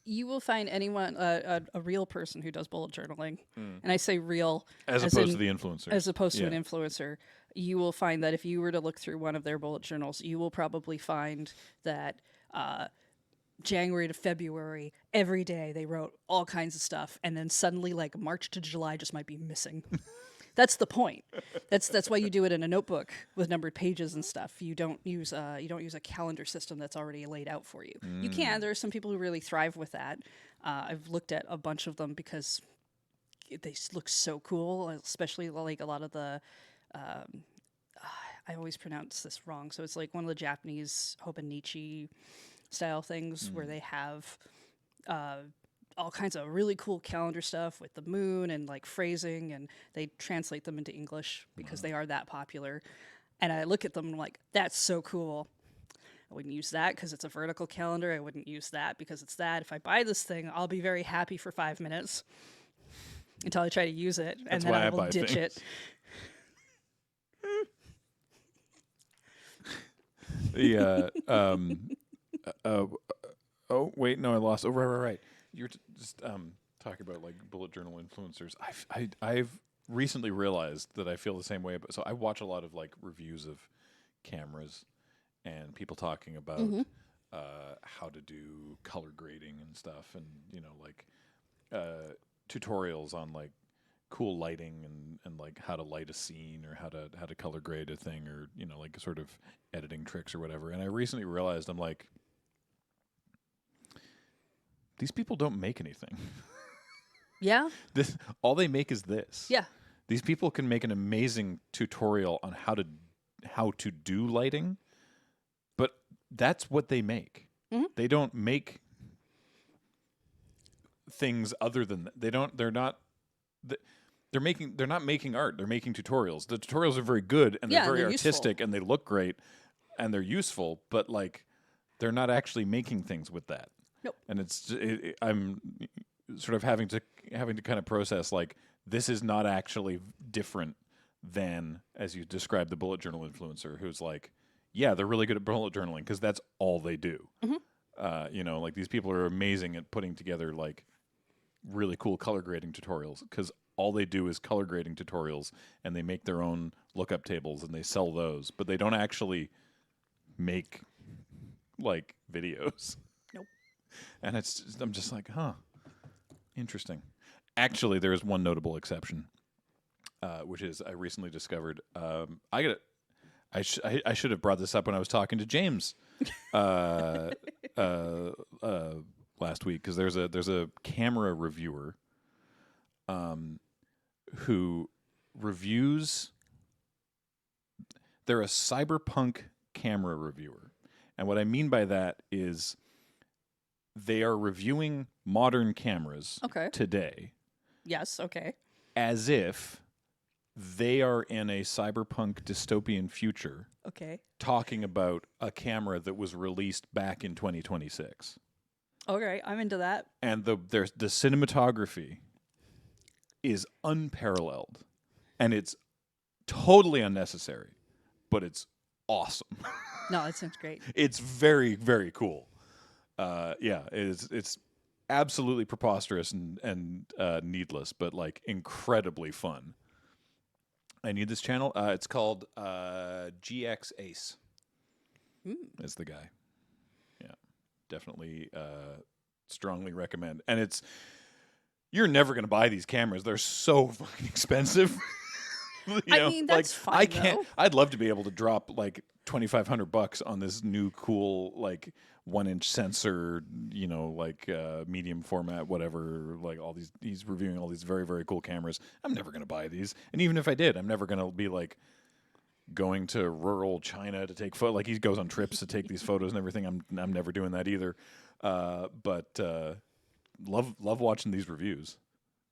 You will find anyone, a real person who does bullet journaling, and I say real As opposed to the influencers. as opposed to Yeah. an influencer. You will find that if you were to look through one of their bullet journals, you will probably find that January to February, every day they wrote all kinds of stuff, and then suddenly like March to July just might be missing. That's the point. That's why you do it in a notebook with numbered pages and stuff. You don't use a calendar system that's already laid out for you. You can. There are some people who really thrive with that. I've looked at a bunch of them because they look so cool, especially like a lot of the. I always pronounce this wrong, so it's like one of the Japanese Hobonichi style things where they have all kinds of really cool calendar stuff with the moon and like phrasing, and they translate them into English because they are that popular. And I look at them and I'm like, that's so cool. I wouldn't use that because it's a vertical calendar. I wouldn't use that because it's that. If I buy this thing, I'll be very happy for 5 minutes until I try to use it, and That's then why I I will buy ditch things. it. The oh wait, no, I lost. Oh right. You're just talking about like bullet journal influencers. I've recently realized that I feel the same way. But so I watch a lot of like reviews of cameras, and people talking about how to do color grading and stuff, and like tutorials on like cool lighting and like how to light a scene or how to color grade a thing, or like sort of editing tricks or whatever. And I recently realized, I'm like, these people don't make anything. Yeah. All they make is this. Yeah. These people can make an amazing tutorial on how to do lighting, but that's what they make. Mm-hmm. They don't make things other than that. They're not making art. They're making tutorials. The tutorials are very good and they're very artistic useful. and they look great and they're useful, but like they're not actually making things with that. Nope. And I'm sort of having to kind of process, like, this is not actually different than, as you described, the bullet journal influencer who's like, yeah, they're really good at bullet journaling because that's all they do. Mm-hmm. Like these people are amazing at putting together like really cool color grading tutorials because all they do is color grading tutorials, and they make their own lookup tables and they sell those, but they don't actually make like videos. Nope. And I'm just like, huh, interesting. Actually, there is one notable exception, which is I recently discovered. I should have brought this up when I was talking to James last week, because there's a camera reviewer who reviews. They're a cyberpunk camera reviewer, and what I mean by that is they are reviewing modern cameras today. Yes. Okay. As if they are in a cyberpunk dystopian future. Okay. Talking about a camera that was released back in 2026. Okay, I'm into that. And the cinematography is unparalleled, and it's totally unnecessary, but it's awesome. No, that sounds great. It's very, very cool. It's absolutely preposterous and needless, but like incredibly fun. I need this channel. It's called GX Ace. Is the guy. Yeah, definitely strongly recommend. And you're never going to buy these cameras. They're so fucking expensive. I mean, that's fine. I can't. Though. I'd love to be able to drop like $2,500 on this new cool like 1-inch sensor, like medium format, whatever. Like all these, he's reviewing all these very, very cool cameras. I'm never going to buy these, and even if I did, I'm never going to be like going to rural China to take photos. Like he goes on trips to take these photos and everything. I'm never doing that either. But love watching these reviews.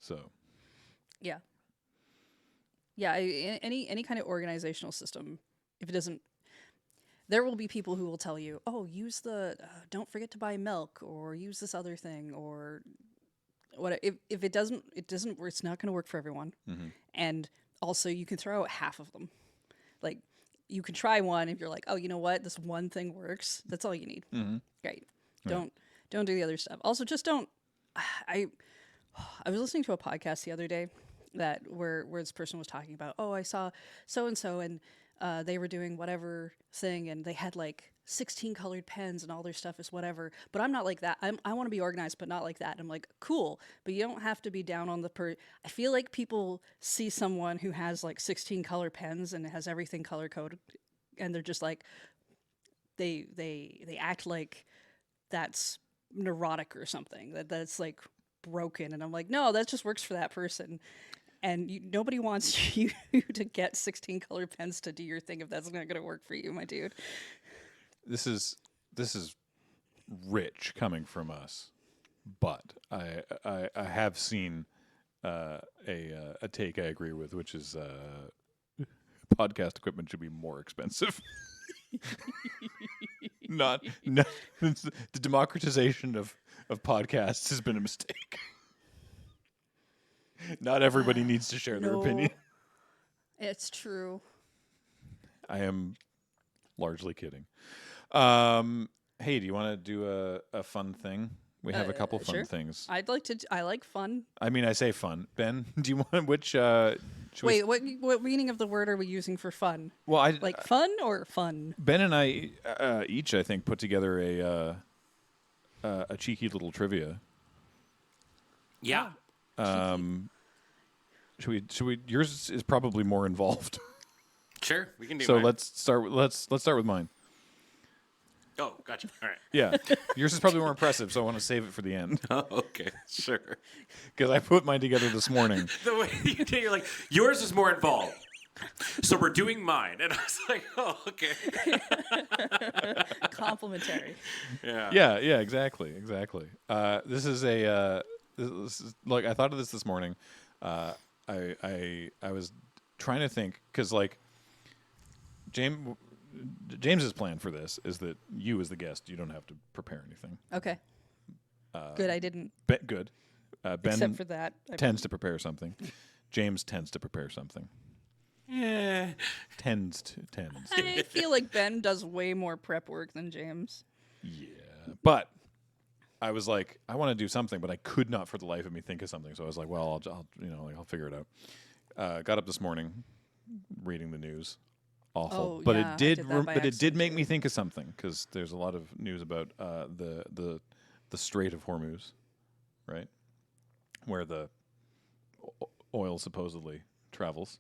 So yeah. Yeah, any kind of organizational system, if it doesn't, there will be people who will tell you, oh, use don't forget to buy milk, or use this other thing, or what. If it doesn't, it's not going to work for everyone. Mm-hmm. And also, you can throw out half of them. Like, you can try one if you're like, oh, you know what, this one thing works. That's all you need. Mm-hmm. Great. Don't do the other stuff. Also, just don't. I was listening to a podcast the other day where this person was talking about, oh, I saw so and so, and they were doing whatever thing, and they had like 16 colored pens, and all their stuff is whatever. But I'm not like that. I want to be organized, but not like that. And I'm like, cool, but you don't have to be down on I feel like people see someone who has like 16 color pens and has everything color coded, and they're just like, they act like that's neurotic or something, that's like broken. And I'm like, no, that just works for that person. And nobody wants you to get 16 color pens to do your thing if that's not going to work for you, my dude. This is rich coming from us, but I have seen a take I agree with, which is podcast equipment should be more expensive. Not the democratization of podcasts has been a mistake. Not everybody needs to share their opinion. It's true. I am largely kidding. Hey, do you want to do a fun thing? We have a couple fun things. I like fun. I mean, I say fun. Ben, do you want Wait, what meaning of the word are we using for fun? Well, Like fun or fun? Ben and I each, I think, put together a cheeky little trivia. Yeah. Should we? Yours is probably more involved. Sure, we can do So mine. let's start with mine. Oh, gotcha. All right. Yeah, yours is probably more impressive, so I want to save it for the end Oh, okay, sure. because I put mine together this morning. The way you did, you're like, yours is more involved. So we're doing mine. And I was like, oh, okay. Complimentary. Yeah. Yeah, exactly. This is like I thought of this morning. I was trying to think because like James's plan for this is that you, as the guest, you don't have to prepare anything. Okay. Good, I didn't. Good. Ben Except for that. tends to prepare something. James tends to prepare something. Yeah. Tends. I feel like Ben does way more prep work than James. Yeah, but I was like, I want to do something, but I could not for the life of me think of something. So I was like, well, I'll figure it out. Got up this morning, reading the news. Awful, Oh, but yeah, it did. I did that by But it did accident, make too. me think of something because there's a lot of news about the Strait of Hormuz, right, where the oil supposedly travels.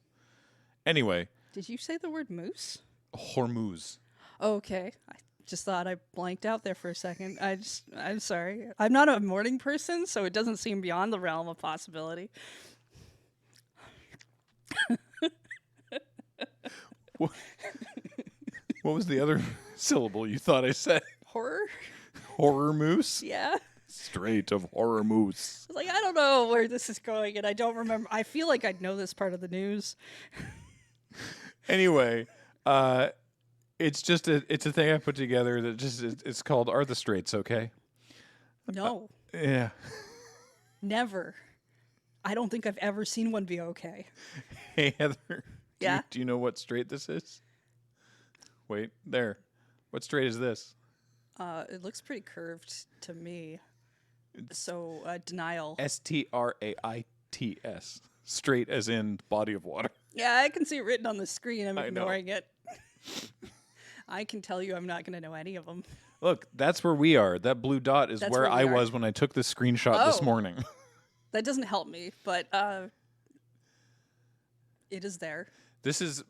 Anyway, Did you say the word moose? Hormuz. Okay. I just thought I blanked out there for a second. I'm sorry. I'm not a morning person, so it doesn't seem beyond the realm of possibility. What was the other syllable you thought I said? Horror? Horror moose? Yeah. Strait of Horror Moose. I was like, I don't know where this is going, and I don't remember. I feel like I'd know this part of the news. Anyway, it's just it's a thing I put together that just it's called Are the Straits Okay? No. Yeah. Never. I don't think I've ever seen one be okay. Hey Heather. Yeah? Do you know what strait this is? Wait, there. What strait is this? It looks pretty curved to me. So, denial. Straits. Straight as in body of water. Yeah, I can see it written on the screen. I'm I know. ignoring it. I can tell you I'm not going to know any of them. Look, that's where we are. That blue dot is That's where where we I are. was when I took this screenshot this Oh. morning. That doesn't help me, but it is there. This is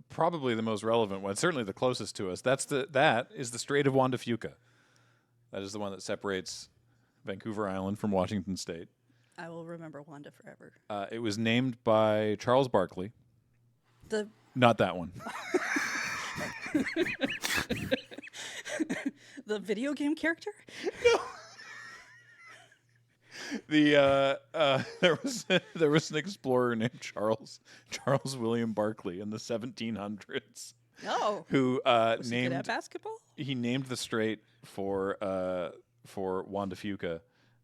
probably the most relevant one, certainly the closest to us. That is the Strait of Juan de Fuca. That is the one that separates Vancouver Island from Washington State. I will remember Wanda forever. It was named by Charles Barkley. The Not that one. the video game character? There was an explorer named Charles William Barkley in the 1700s Oh. who Was he good at named basketball? he named the strait for Juan de Fuca,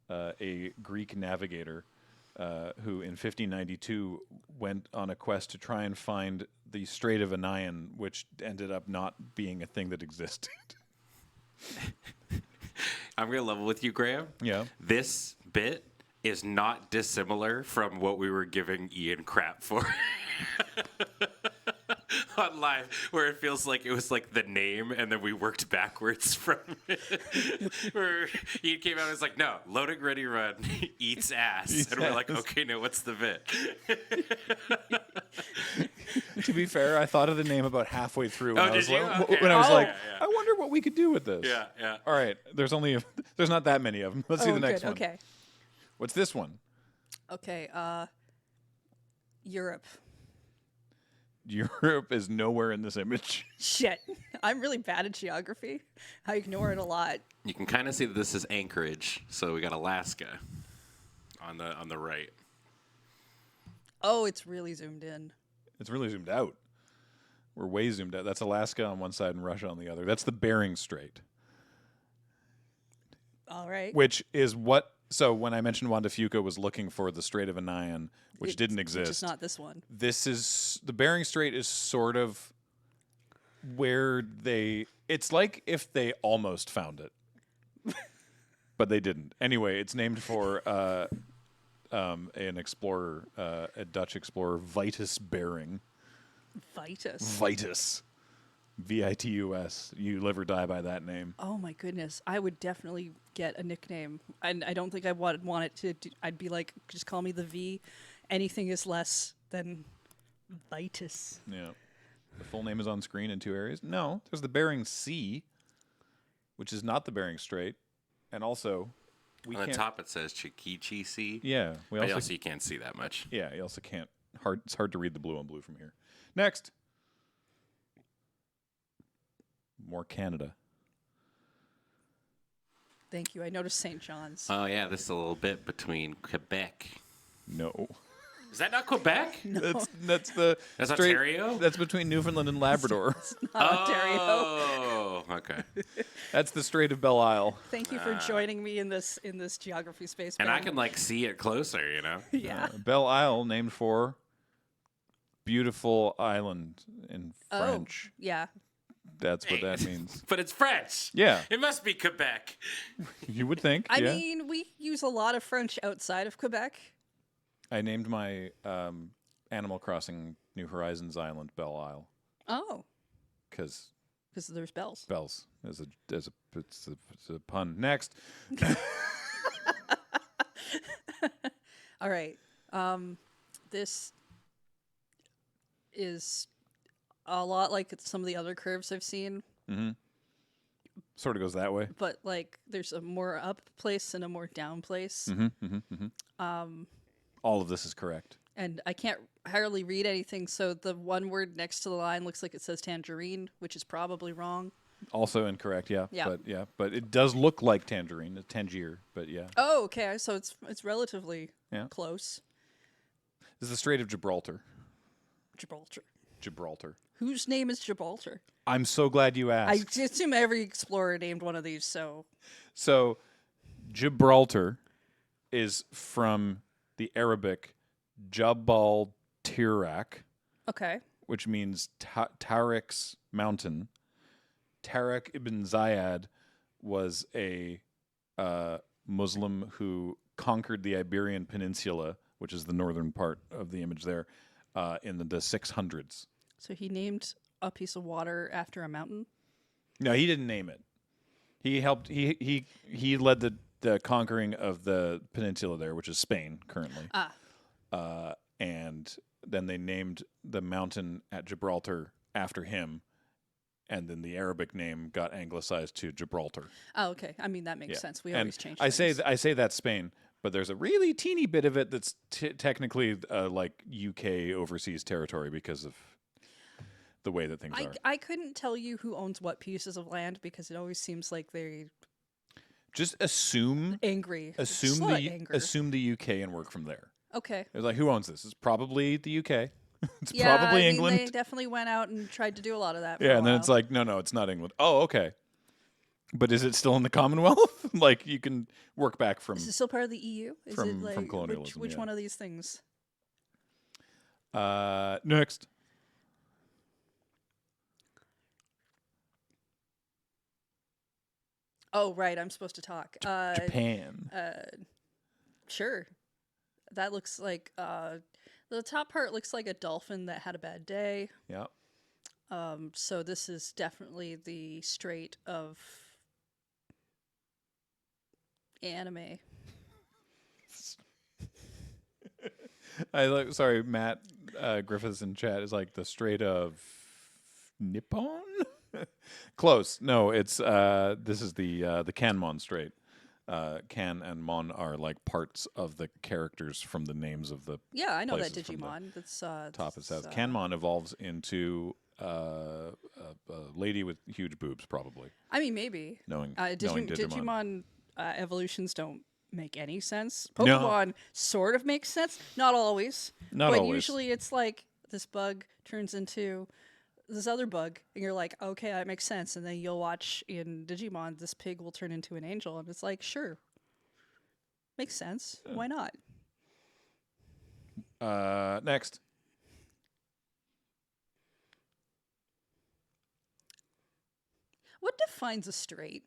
a Greek navigator who in 1592 went on a quest to try and find the Strait of Anian, which ended up not being a thing that existed. I'm going to level with you, Graham. Yeah. This bit is not dissimilar from what we were giving Ian crap for on live, where it feels like it was like the name and then we worked backwards from it. Where Ian came out and was like, no, Loading Ready Run eats ass. And we're like, okay, no, what's the bit? To be fair, I thought of the name about halfway through when Oh, I was did you? like, Okay. when I was Oh. like, Yeah, yeah. I wonder what we could do with this. Yeah, yeah. All right, there's not that many of them. Let's see the next good. one. Okay. What's this one? Okay. Europe. Europe is nowhere in this image. Shit. I'm really bad at geography. I ignore it a lot. You can kind of see that this is Anchorage, so we got Alaska on the right. Oh, it's really zoomed in. It's really zoomed out. We're way zoomed out. That's Alaska on one side and Russia on the other. That's the Bering Strait, All right. which is what. So when I mentioned Juan de Fuca was looking for the Strait of Anian, which didn't exist. Which is not this one. This is the Bering Strait is sort of where it's like if they almost found it, but they didn't. Anyway, it's named for an explorer, a Dutch explorer, Vitus Bering. Vitus. Vitus. You live or die by that name. Oh my goodness. I would definitely get a nickname. And I don't think I would want it to I'd be like, just call me the V. Anything is less than Vitus. Yeah. The full name is on screen in 2 areas. No, there's the Bering Sea, which is not the Bering Strait. And also, we On the can't... top it says Chiquichi Sea. Yeah. We But also... also you can't see that much. Yeah, you also can't... It's hard to read the blue on blue from here. Next. More Canada. Thank you. I noticed St. John's. Oh, yeah, this is a little bit between Quebec. No. Is that not Quebec? That's That's straight- Ontario? That's between Newfoundland and Labrador. Ontario. Oh, okay. That's the Strait of Belle Isle. Thank you for joining me in this geography space. And I Ben. can, like, see it closer, you know? Yeah. Belle Isle, named for beautiful island in French. Oh, yeah. That's what that means. But it's French. Yeah, It must be Quebec. you would think. I yeah. mean, we use a lot of French outside of Quebec. I named my Animal Crossing New Horizons island Belle Isle Oh, because because there's bells. bells is it's a pun. Next, All right. This is a lot like some of the other curves I've seen, sort of goes that way. but like there's a more up place and a more down place. All of this is correct. And I can't hardly read anything, so the one word next to the line looks like it says tangerine, which is probably wrong. Also incorrect. Yeah. Yeah. But it does look like tangerine, Tangier. But yeah, Oh, okay. So it's relatively Yeah. close. this is the Strait of Gibraltar. Gibraltar. Whose name is Gibraltar? I'm so glad you I asked. assume every explorer named one of these, so... So, Gibraltar is from the Arabic Jabal Tirak, Okay. which means Tariq's mountain. Tariq ibn Ziyad was a Muslim who conquered the Iberian Peninsula, which is the northern part of the image there, in the 600s. So he named a piece of water after a mountain? No, he didn't name it. He helped. He led the conquering of the peninsula there, which is Spain currently. And then they named the mountain at Gibraltar after him, and then the Arabic name got anglicized to Gibraltar. Oh, okay. I mean, that makes sense. We always change I things. say that's Spain, but there's a really teeny bit of it that's technically like UK overseas territory because of the way that things are. I couldn't tell you who owns what pieces of land because it always seems like they're Just assume angry. assume Slight the anger. assume the UK and work from there. Okay. It's like, who owns this? It's probably the UK. It's Yeah, probably I mean, England. they definitely went out and tried to do a lot of that. For Yeah, a and then it's while. like, no, it's not England. Oh, okay. But is it still in the Commonwealth? Like, you can work back from. Is it still part of the EU? Is from- it like from colonialism, Which yeah. one of these things? Next. Oh, right. I'm supposed to talk. Japan. Sure. That looks like the top part looks like a dolphin that had a bad day. Yeah. So this is definitely the Strait of anime. Sorry, Matt Griffiths in chat is like the Strait of Nippon. Close. No, it's this is the Kanmon Strait. Kan and Mon are like parts of the characters from the names of the Yeah, I know that places from the Digimon. That's top and south. Kanmon evolves into a lady with huge boobs, probably. I mean, maybe. Knowing Digimon evolutions don't make any sense. No. Pokemon sort of makes sense, not always. Not but always. usually it's like this bug turns into this other bug, and you're like, okay, that makes sense. And then you'll watch in Digimon, this pig will turn into an angel, and it's like, sure, makes sense. Why not? Next. What defines a strait?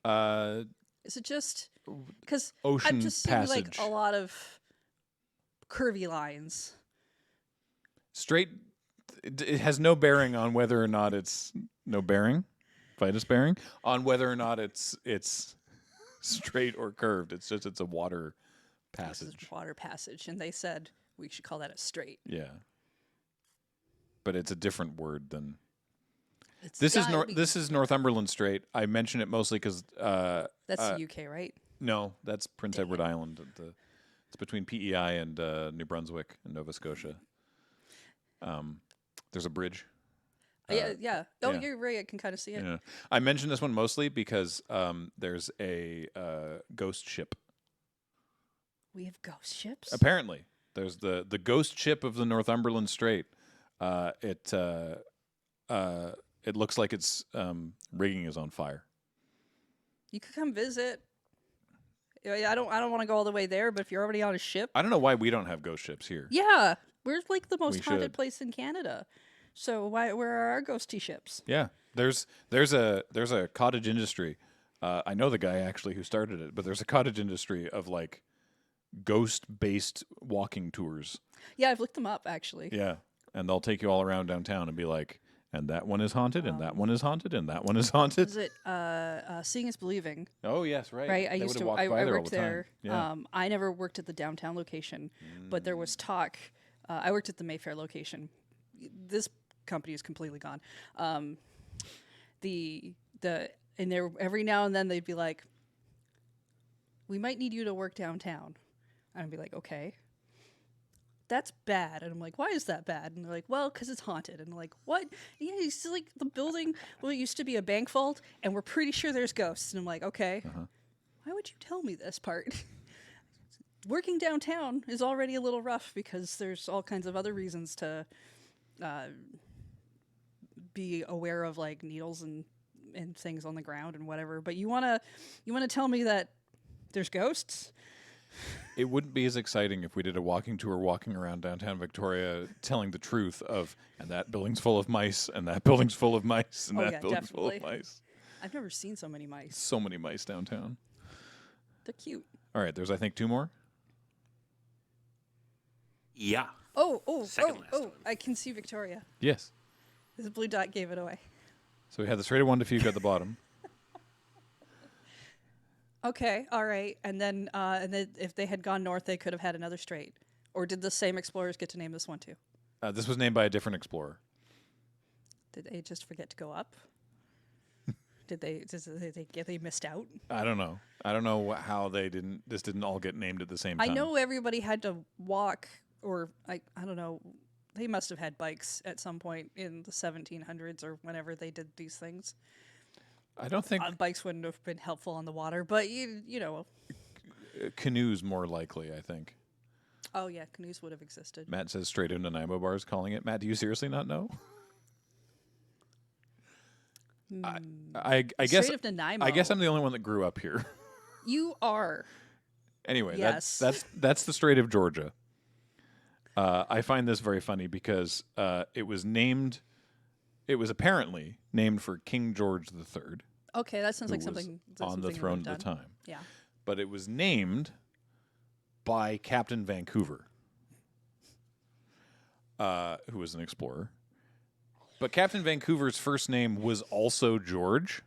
Uh, Is it just Because Ocean I'm just seeing like passage. a lot of curvy lines. Straight, it has no bearing on whether or not it's no bearing, Vitus bearing, on whether or not it's straight or curved. It's just it's a water This is passage. water passage, and they said we should call that a strait. Yeah, but it's a different word than It's this is. gotta be- This is Northumberland Strait. I mention it mostly because That's the UK, right? no, that's Prince Edward Island. It's between PEI and New Brunswick and Nova Scotia. There's a bridge. Yeah. Oh, yeah. you're right. I can kind of see it. Yeah. I mention this one mostly because there's a ghost ship. We have ghost ships. Apparently, there's the ghost ship of the Northumberland Strait. It looks like its rigging is on fire. You could come visit. I don't want to go all the way there, but if you're already on a ship, I don't know why we don't have ghost ships here. yeah, we're like the most We haunted should. place in Canada. So where are our ghosty ships? Yeah, there's a cottage industry. I know the guy actually who started it, but there's a cottage industry of like ghost-based walking tours. Yeah, I've looked them up actually. Yeah, and they'll take you all around downtown and be like, and that one is haunted, and that one is haunted, and that one is haunted. Is it Seeing is Believing? Oh yes, right. Right. I They used would've to. walked I by there all worked the time. there. Yeah. I never worked at the downtown location, but there was talk. I worked at the Mayfair location. This company is completely gone. And there every now and then they'd be like, "We might need you to work downtown," and I'd be like, "Okay." That's bad. And I'm like, why is that bad? And they're like, well, because it's haunted. And I'm like, what? Yeah, it's like the building, well, it used to be a bank vault, and we're pretty sure there's ghosts. And I'm like, okay, why would you tell me this part? Working downtown is already a little rough because there's all kinds of other reasons to be aware of like needles and things on the ground and whatever. But you wanna tell me that there's ghosts? It wouldn't be as exciting if we did a walking tour walking around downtown Victoria telling the truth of, and that building's full of mice, and that building's full of mice, and Oh, that yeah, building's full of definitely. mice. I've never seen so many mice. So many mice downtown. They're cute. All right, there's I think 2 more. Yeah. Oh! Second last one. I can see Victoria. Yes. The blue dot gave it away. So we had the Strait of Juan de Fuca at the bottom. Okay, all right. And then if they had gone north, they could have had another strait. Or did the same explorers get to name this one too? This was named by a different explorer. Did they just forget to go up? Did they missed out? I don't know. I don't know how this didn't all get named at the same time. I know everybody had to walk, or I don't know. They must have had bikes at some point in the 1700s or whenever they did these things. I don't think Bikes wouldn't have been helpful on the water, but you know. canoes more likely, I think. Oh yeah, canoes would have existed. Matt says Strait of Nanaimo bars calling it. Matt, do you seriously not know? I guess Strait of Nanaimo. I guess I'm the only one that grew up here. You are. Anyway, Yes. that's the Strait of Georgia. I find this very funny because it was apparently named for King George III, Okay, that sounds who like was something that's on something the they would throne have at the done. time. Yeah. But it was named by Captain Vancouver, who was an explorer. But Captain Vancouver's first name was also George.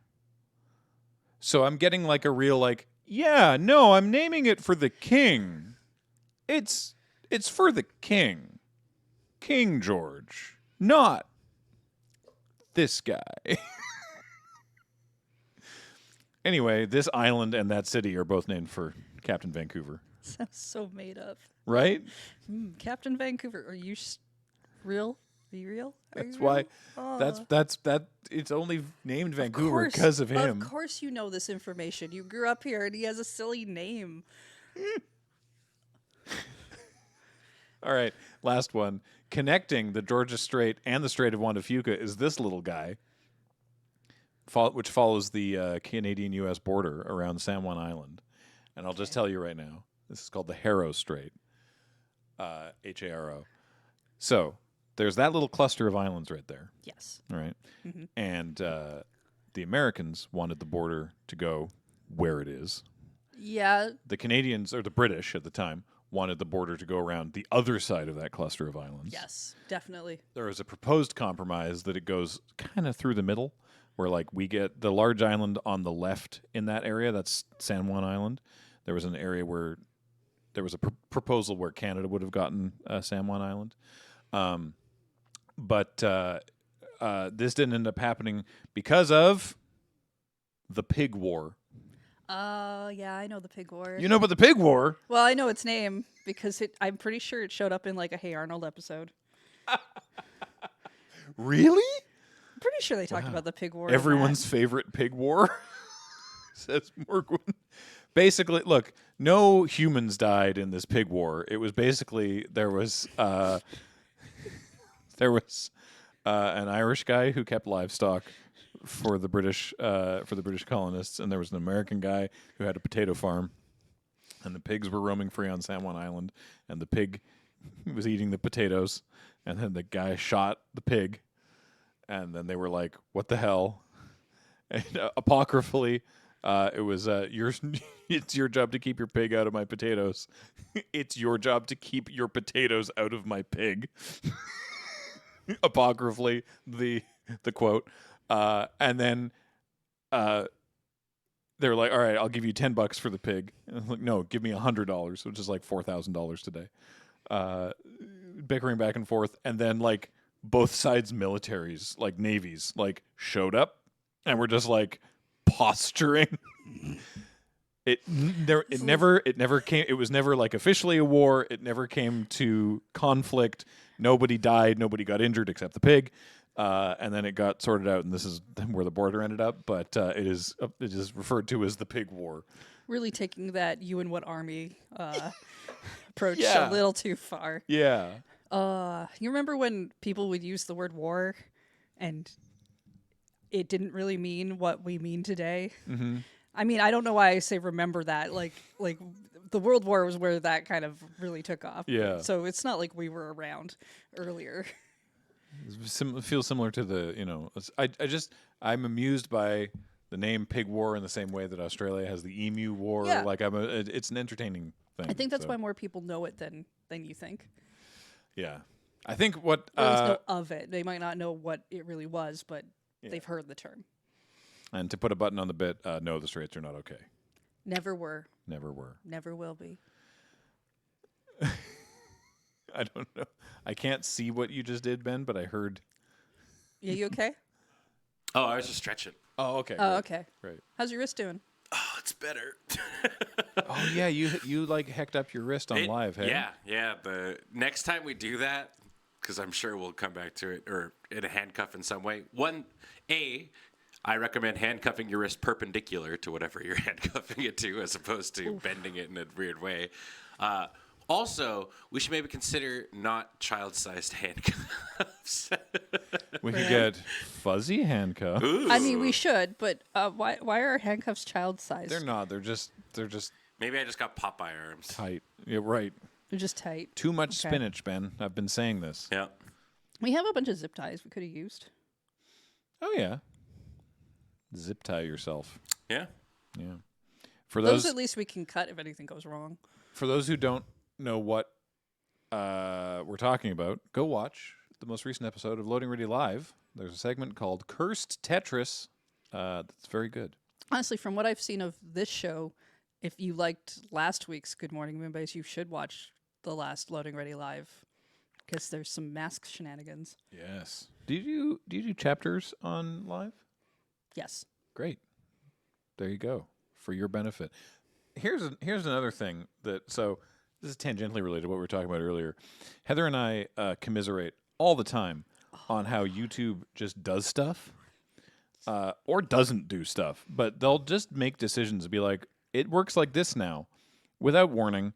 So I'm getting like a real like, yeah, no, I'm naming it for the king. It's for the king. King George, not this guy. Anyway, this island and that city are both named for Captain Vancouver, Sounds so made up. right? Captain Vancouver, are you real? Are you real? That's why. That's It's only named Vancouver because of him. Of course, you know this information. You grew up here, and he has a silly name. All right, last one. Connecting the Georgia Strait and the Strait of Juan de Fuca is this little guy, which follows the Canadian-U.S. border around San Juan Island. And I'll just tell you right now, this is called the Haro Strait, Haro. So there's that little cluster of islands right there, Yes. all right? And the Americans wanted the border to go where it is. Yeah. The Canadians, or the British at the time, wanted the border to go around the other side of that cluster of islands. Yes, definitely. There was a proposed compromise that it goes kind of through the middle, where like we get the large island on the left in that area. That's San Juan Island. There was an area where there was a proposal where Canada would have gotten San Juan Island. But this didn't end up happening because of the Pig War. Yeah, I know the Pig War. You know about the Pig War? Well, I know its name because I'm pretty sure it showed up in like a Hey Arnold episode. Really? I'm pretty sure they talked about the Pig War. in Everyone's favorite Pig War, says Morgan. Basically, look, no humans died in this Pig War. It was basically there was an Irish guy who kept livestock for the British colonists, and there was an American guy who had a potato farm, and the pigs were roaming free on San Juan Island, and the pig was eating the potatoes, and then the guy shot the pig, and then they were like, "What the hell?" And apocryphally, it was it's your job to keep your pig out of my potatoes. It's your job to keep your potatoes out of my pig. Apocryphally, the quote. And then they were like, "All right, I'll give you $10 for the pig." And I'm like, "No, give me $100, which is like $4,000 today." Bickering back and forth, and then like both sides' militaries, like navies, like showed up, and were just like posturing. It never came. It was never like officially a war. It never came to conflict. Nobody died. Nobody got injured except the pig. And then it got sorted out, and this is where the border ended up. But it is referred to as the Pig War. Really taking that "you and what army" approach Yeah. a little too far. Yeah. You remember when people would use the word war, and it didn't really mean what we mean today? Mm-hmm. I mean, I don't know why I say remember that. Like the World War was where that kind of really took off. Yeah. So it's not like we were around earlier. It feels similar to the, I'm amused by the name Pig War in the same way that Australia has the Emu War. Yeah. Like it's an entertaining thing. I think that's why more people know it than you think. Yeah. I think what Or at least know of it. They might not know what it really was, but Yeah. they've heard the term. and to put a button on the bit, no, the Straits are not okay. Never were. Never were. Never will be. I don't know. I can't see what you just did, Ben, but I heard. Yeah, you okay? Oh, I was just stretching. Oh, okay. Oh, great, okay. Great. How's your wrist doing? Oh, it's better. Oh yeah, you like hecked up your wrist on live, hey? Yeah. The next time we do that, because I'm sure we'll come back to it, or in a handcuff in some way. I recommend handcuffing your wrist perpendicular to whatever you're handcuffing it to, as opposed to bending it in a weird way. Also, we should maybe consider not child-sized handcuffs. We could get fuzzy handcuffs. Ooh. I mean, we should, but why are handcuffs child sized? They're not. They're just Maybe I just got Popeye arms. tight. Yeah, right. They're just tight. Too much Okay. spinach, Ben. I've been saying this. Yeah. We have a bunch of zip ties we could have used. Oh yeah. Zip tie yourself. Yeah. Yeah. For Those those at least we can cut if anything goes wrong. who don't know what we're talking about, go watch the most recent episode of Loading Ready Live. There's a segment called Cursed Tetris. That's very good. Honestly, from what I've seen of this show, if you liked last week's Good Morning Moonbase, you should watch the last Loading Ready Live because there's some mask shenanigans. Yes. Do you do chapters on live? Yes. Great. There you go. For your benefit. Here's another thing so this is tangentially related to what we were talking about earlier. Heather and I commiserate all the time on how YouTube just does stuff or doesn't do stuff, but they'll just make decisions and be like, it works like this now, without warning,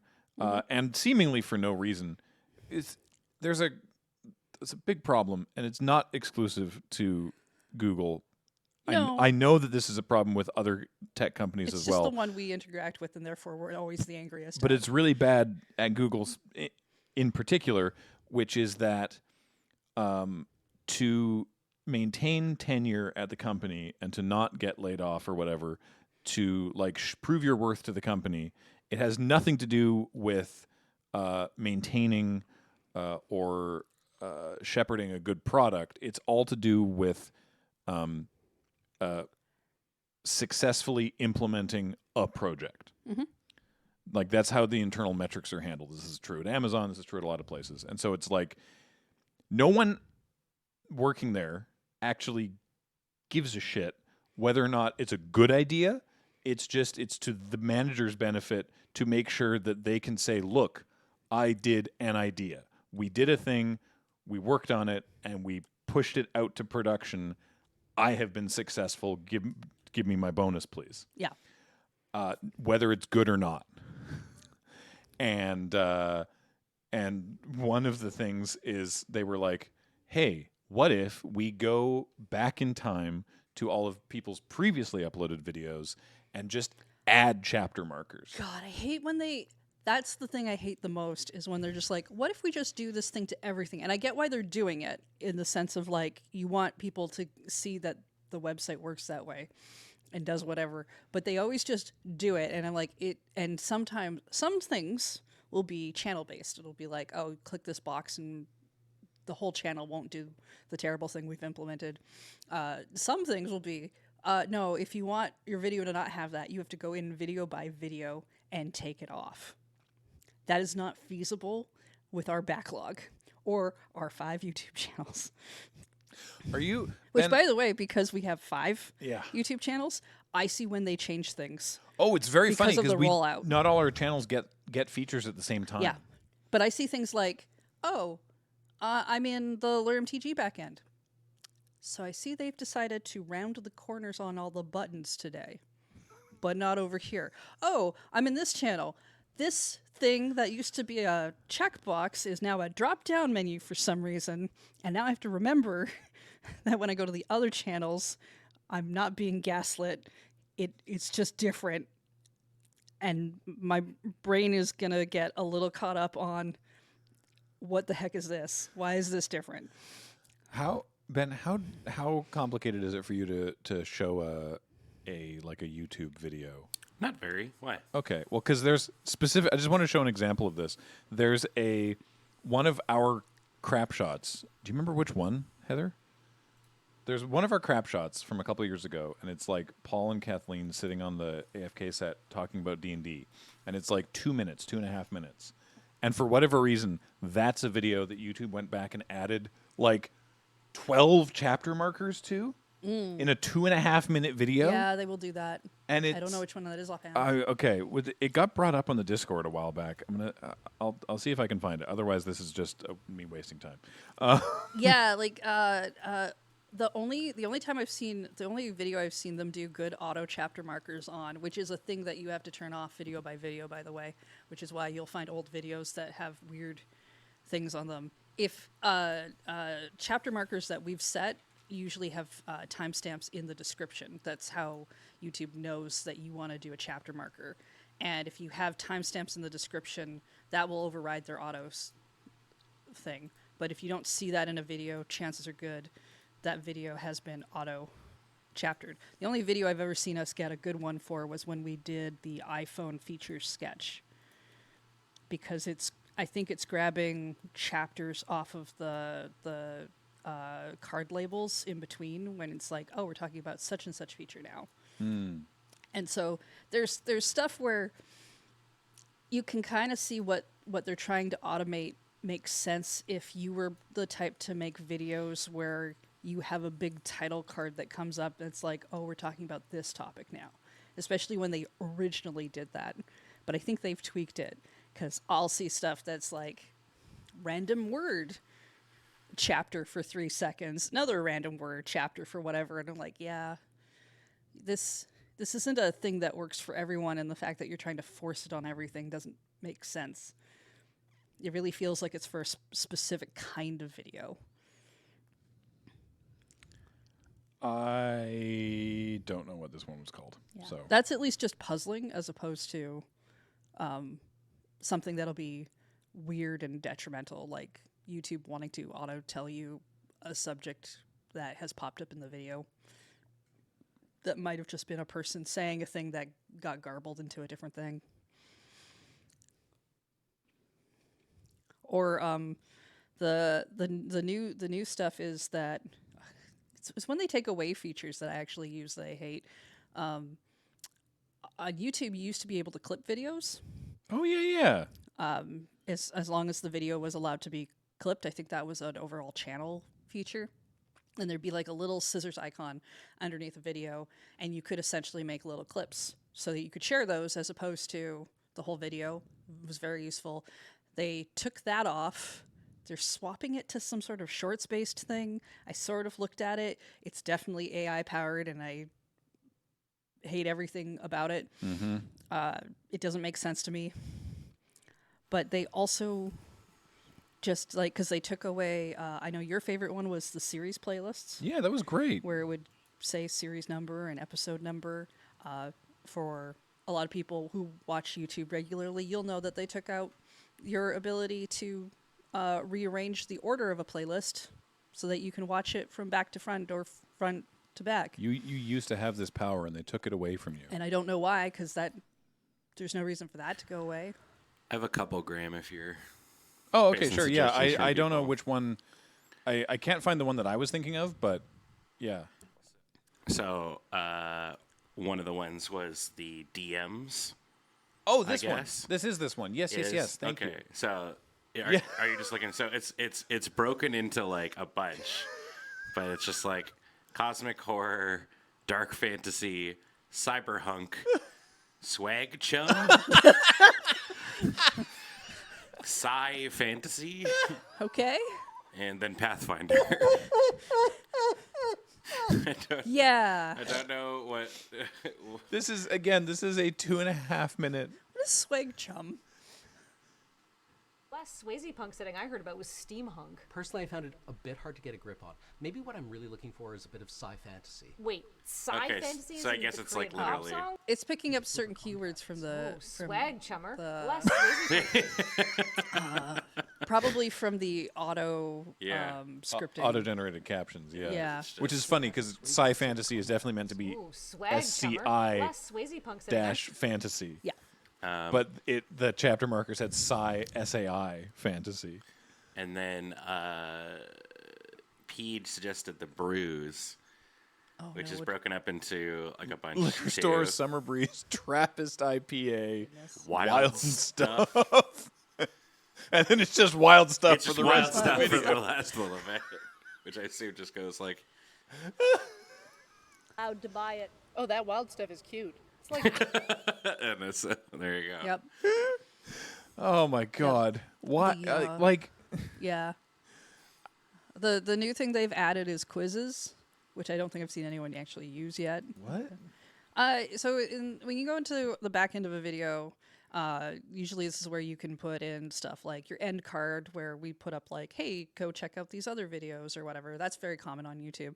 and seemingly for no reason. It's a big problem, and it's not exclusive to Google. No. I know that this is a problem with other tech companies It's as just well. the one we interact with, and therefore we're always the angriest. But at. it's really bad at Google's in particular, which is that to maintain tenure at the company and to not get laid off or whatever, to like prove your worth to the company. It has nothing to do with maintaining or shepherding a good product. It's all to do with successfully implementing a project. Mm-hmm. Like that's how the internal metrics are handled. This is true at Amazon. This is true at a lot of places. And so it's like no one working there actually gives a shit whether or not it's a good idea. It's to the manager's benefit to make sure that they can say, look, I did an idea. We did a thing, we worked on it, and we pushed it out to production. I have been successful. Give me my bonus, please. Yeah. Whether it's good or not. And one of the things is they were like, hey, what if we go back in time to all of people's previously uploaded videos and just add chapter markers? God, I hate when that's the thing I hate the most is when they're just like, what if we just do this thing to everything? And I get why they're doing it in the sense of like, you want people to see that the website works that way and does whatever, but they always just do it. And I'm like, and sometimes some things will be channel based. It'll be like, oh, click this box and the whole channel won't do the terrible thing we've implemented. Some things will be, no, if you want your video to not have that, you have to go in video by video and take it off. That is not feasible with our backlog or our 5 YouTube channels. Are you? Which, by the way, because we have 5 Yeah. YouTube channels, I see when they change things. Oh, it's very funny because of the because rollout. not all our channels get features at the same time. Yeah. But I see things like, oh, I'm in the LearnMTG backend. So I see they've decided to round the corners on all the buttons today, but not over here. Oh, I'm in this channel. This thing that used to be a checkbox is now a drop-down menu for some reason. And now I have to remember that when I go to the other channels, I'm not being gaslit. It's just different. And my brain is going to get a little caught up on what the heck is this? Why is this different? How complicated is it for you to show a YouTube video? Not very. Why? Okay, well, because there's specific. I just want to show an example of this. There's one of our crap shots. Do you remember which one, Heather? There's one of our crap shots from a couple of years ago, and it's like Paul and Kathleen sitting on the AFK set talking about D&D, and it's like 2 minutes, 2.5 minutes. And for whatever reason, that's a video that YouTube went back and added like 12 chapter markers to in a 2.5 minute video. Yeah, they will do that. And I don't know which one that is offhand. Okay, it got brought up on the Discord a while back. I'll see if I can find it. Otherwise, this is just me wasting time. Yeah, like the only video I've seen them do good auto chapter markers on, which is a thing that you have to turn off video by video, by the way, which is why you'll find old videos that have weird things on them. If chapter markers that we've set usually have timestamps in the description. That's how YouTube knows that you want to do a chapter marker. And if you have timestamps in the description, that will override their autos thing. But if you don't see that in a video, chances are good that video has been auto chaptered. The only video I've ever seen us get a good one for was when we did the iPhone features sketch. Because I think it's grabbing chapters off of the card labels in between when it's like, oh, we're talking about such and such feature now. And so there's stuff where you can kind of see what they're trying to automate makes sense if you were the type to make videos where you have a big title card that comes up and it's like, oh, we're talking about this topic now. Especially when they originally did that. But I think they've tweaked it because I'll see stuff that's like random word chapter for 3 seconds, another random word chapter for whatever, and I'm like, yeah, this isn't a thing that works for everyone, and the fact that you're trying to force it on everything doesn't make sense. It really feels like it's for a specific kind of video. I don't know what this one was called. Yeah. So That's at least just puzzling as opposed to something that'll be weird and detrimental, like YouTube wanting to auto tell you a subject that has popped up in the video. that might have just been a person saying a thing that got garbled into a different thing. Or the new stuff is that it's when they take away features that I actually use that I hate. On YouTube, you used to be able to clip videos. Oh yeah. As long as the video was allowed to be clipped. I think that was an overall channel feature. And there'd be like a little scissors icon underneath a video, and you could essentially make little clips so that you could share those as opposed to the whole video. It was very useful. They took that off. They're swapping it to some sort of shorts-based thing. I sort of looked at it. It's definitely AI-powered, and I hate everything about it. Mm-hmm. It doesn't make sense to me. But they also just like, because they took away, I know your favorite one was the series playlists. Yeah, that was great. Where it would say series number and episode number. For a lot of people who watch YouTube regularly, you'll know that they took out your ability to rearrange the order of a playlist so that you can watch it from back to front or front to back. You used to have this power, and they took it away from you. And I don't know why, because there's no reason for that to go away. I have a couple, Graham, if you're... Oh, okay, based on sure. Yeah, suggestions from I don't know people. which one. I can't find the one that I was thinking of, but yeah. So, one of the ones was the DMs. Oh, this one. guess. This is this one. Yes, yes. Thank you. Okay, so Yeah. are you just looking? So it's broken into like a bunch, but it's just like cosmic horror, dark fantasy, cyberpunk, swag chum, sci fantasy, Okay. and then Pathfinder. Yeah. I don't know what. This is a 2.5 minute. What is swag chum? Last Swayze punk setting I heard about was steampunk. Personally, I found it a bit hard to get a grip on. Maybe what I'm really looking for is a bit of sci-fantasy. Wait, sci Okay, fantasy? so I isn't guess the it's like Korean pop literally- song? It's picking up certain keywords from the Oh, from swag chummer. the- Last Swayze probably from the auto Yeah. scripting. Auto-generated captions, yeah. Yeah. Which is funny because sci-fantasy is definitely meant to be Ooh, swag SCI chummer. Last Swayze punk setting dash fantasy. Yeah. But the chapter marker said SAI fantasy. And then Pede suggested the Brews, which is broken up into like a bunch. Liquor too. store, Summer Breeze, Trappist IPA, wild stuff. And then it's just wild stuff It's for just the wild rest of stuff the for video. the last little bit, which I assume just goes like. Allowed to buy it. Oh, that wild stuff is cute. It's like And that's, there you go. Yep. Oh my god. What? The, Like, Yeah. The new thing they've added is quizzes, which I don't think I've seen anyone actually use yet. what? So when you go into the back end of a video, usually this is where you can put in stuff like your end card, where we put up like, hey, go check out these other videos or whatever. That's very common on YouTube.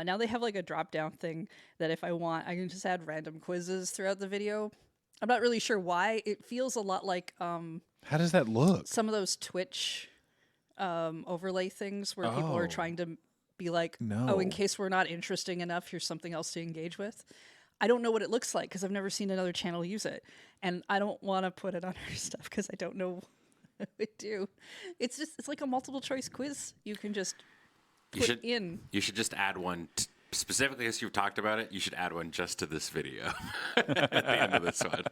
Now they have like a drop down thing that if I want, I can just add random quizzes throughout the video. I'm not really sure why. It feels a lot like How does that look? some of those Twitch overlay things where people Oh. are trying to be like, No. oh, in case we're not interesting enough, here's something else to engage with. I don't know what it looks like because I've never seen another channel use it. And I don't want to put it on our stuff because I don't know what it do. It's like a multiple choice quiz. You can just You put should in. You should just add one specifically as you've talked about it. You should add one just to this video at the end of this one.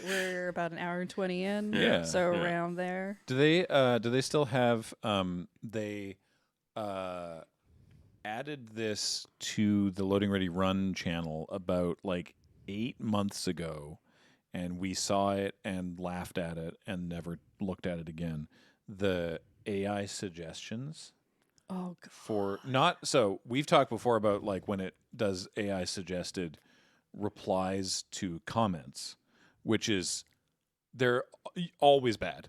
We're about an hour and 20 in. Yeah, So yeah. around there. Do they still have they added this to the Loading Ready Run channel about like 8 months ago, and we saw it and laughed at it and never looked at it again. The AI suggestions Oh, God. for not so we've talked before about like when it does AI suggested replies to comments, which is they're always bad.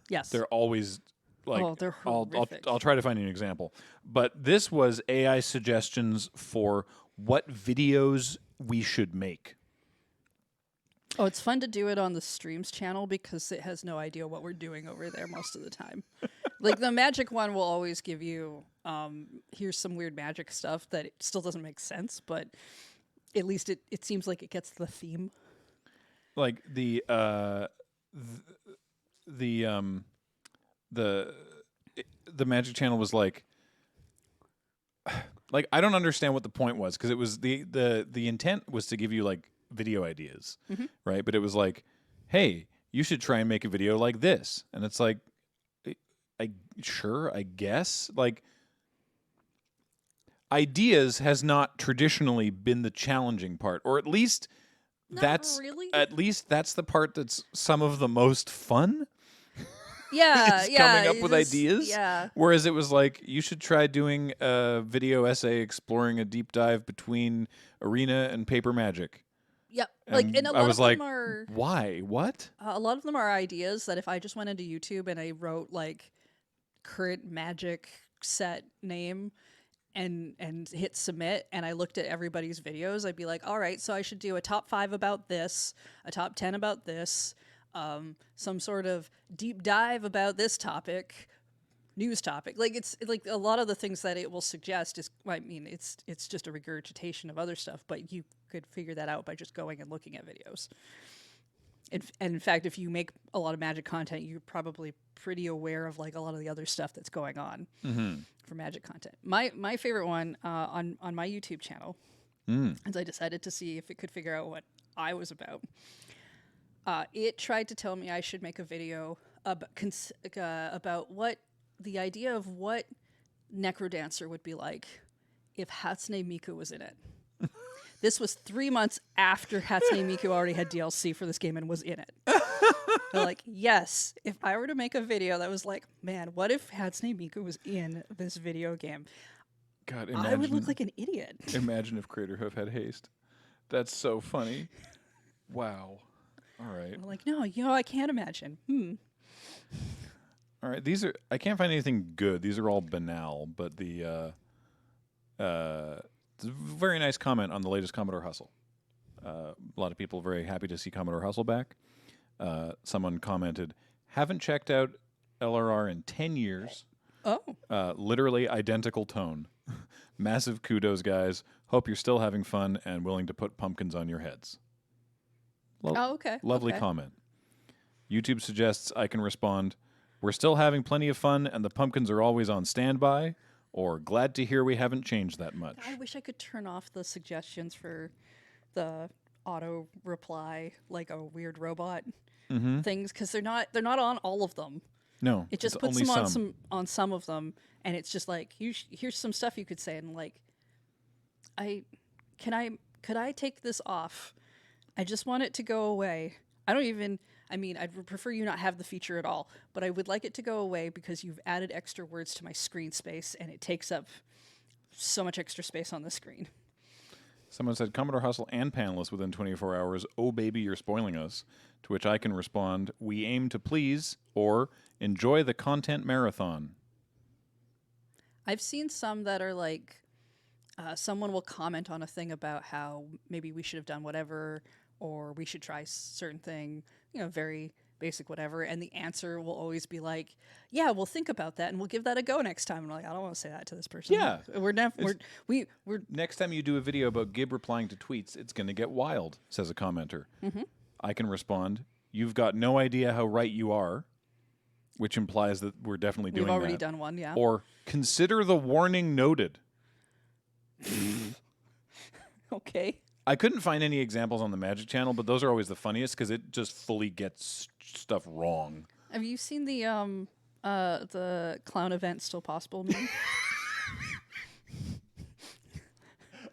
Yes. They're always like Oh, they're I'll horrific. try to find you an example. But this was AI suggestions for what videos we should make. Oh, it's fun to do it on the streams channel because it has no idea what we're doing over there most of the time. Like the magic one will always give you, here's some weird magic stuff that it still doesn't make sense, but At least it seems like it gets the theme. Like the Magic Channel was like I don't understand what the point was, because it was the intent was to give you like video ideas, right? But it was like, hey, you should try and make a video like this, and it's like, I guess, like, ideas has not traditionally been the challenging part, or at least that's the part that's some of the most fun. Yeah, is yeah. coming up with ideas. Yeah. Whereas it was like, you should try doing a video essay exploring a deep dive between Arena and Paper Magic. Yep. Like, and a I lot was of like, them are why? What? a lot of them are ideas that if I just went into YouTube and I wrote like current Magic set name and hit submit, and I looked at everybody's videos, I'd be like, all right, so I should do a top 5 about this, a top 10 about this, some sort of deep dive about this topic, news topic. Like, it's like a lot of the things that it will suggest is, I mean, it's just a regurgitation of other stuff, but you could figure that out by just going and looking at videos. And in fact, if you make a lot of Magic content, you're probably pretty aware of like a lot of the other stuff that's going on for Magic content. My favorite one on my YouTube channel, as I decided to see if it could figure out what I was about. It tried to tell me I should make a video about what the idea of what Necrodancer would be like if Hatsune Miku was in it. This was 3 months after Hatsune Miku already had DLC for this game and was in it. They're like, yes, if I were to make a video that was like, man, what if Hatsune Miku was in this video game? God, I would look like an idiot. Imagine if Craterhoof had haste. That's so funny. Wow. All right. I'm like, no, I can't imagine. All right. These are, I can't find anything good. These are all banal, but it's a very nice comment on the latest Commodore Hustle. A lot of people very happy to see Commodore Hustle back. Someone commented, haven't checked out LRR in 10 years. Oh. Literally identical tone. Massive kudos, guys. Hope you're still having fun and willing to put pumpkins on your heads. Okay. Lovely comment. YouTube suggests I can respond, we're still having plenty of fun and the pumpkins are always on standby, or glad to hear we haven't changed that much. I wish I could turn off the suggestions for the auto reply, like a weird robot things, because they're not on all of them. No, It just it's puts only them on some of them, and it's just like, here's some stuff you could say, and like, could I take this off? I just want it to go away. I'd prefer you not have the feature at all, but I would like it to go away because you've added extra words to my screen space, and it takes up so much extra space on the screen. Someone said, Commodore Hustle and panelists within 24 hours, oh baby, you're spoiling us. To which I can respond, we aim to please, or enjoy the content marathon. I've seen some that are like, someone will comment on a thing about how maybe we should have done whatever, or we should try certain thing, very basic whatever, and the answer will always be like, yeah, we'll think about that and we'll give that a go next time. And I'm like, I don't want to say that to this person. Yeah. We're Next time you do a video about Gib replying to tweets, it's going to get wild, says a commenter. I can respond, you've got no idea how right you are, which implies that we're definitely doing that. We've already done one, yeah. Or consider the warning noted. Okay. I couldn't find any examples on the Magic Channel, but those are always the funniest because it just fully gets stuff wrong. Have you seen the clown event still possible meme?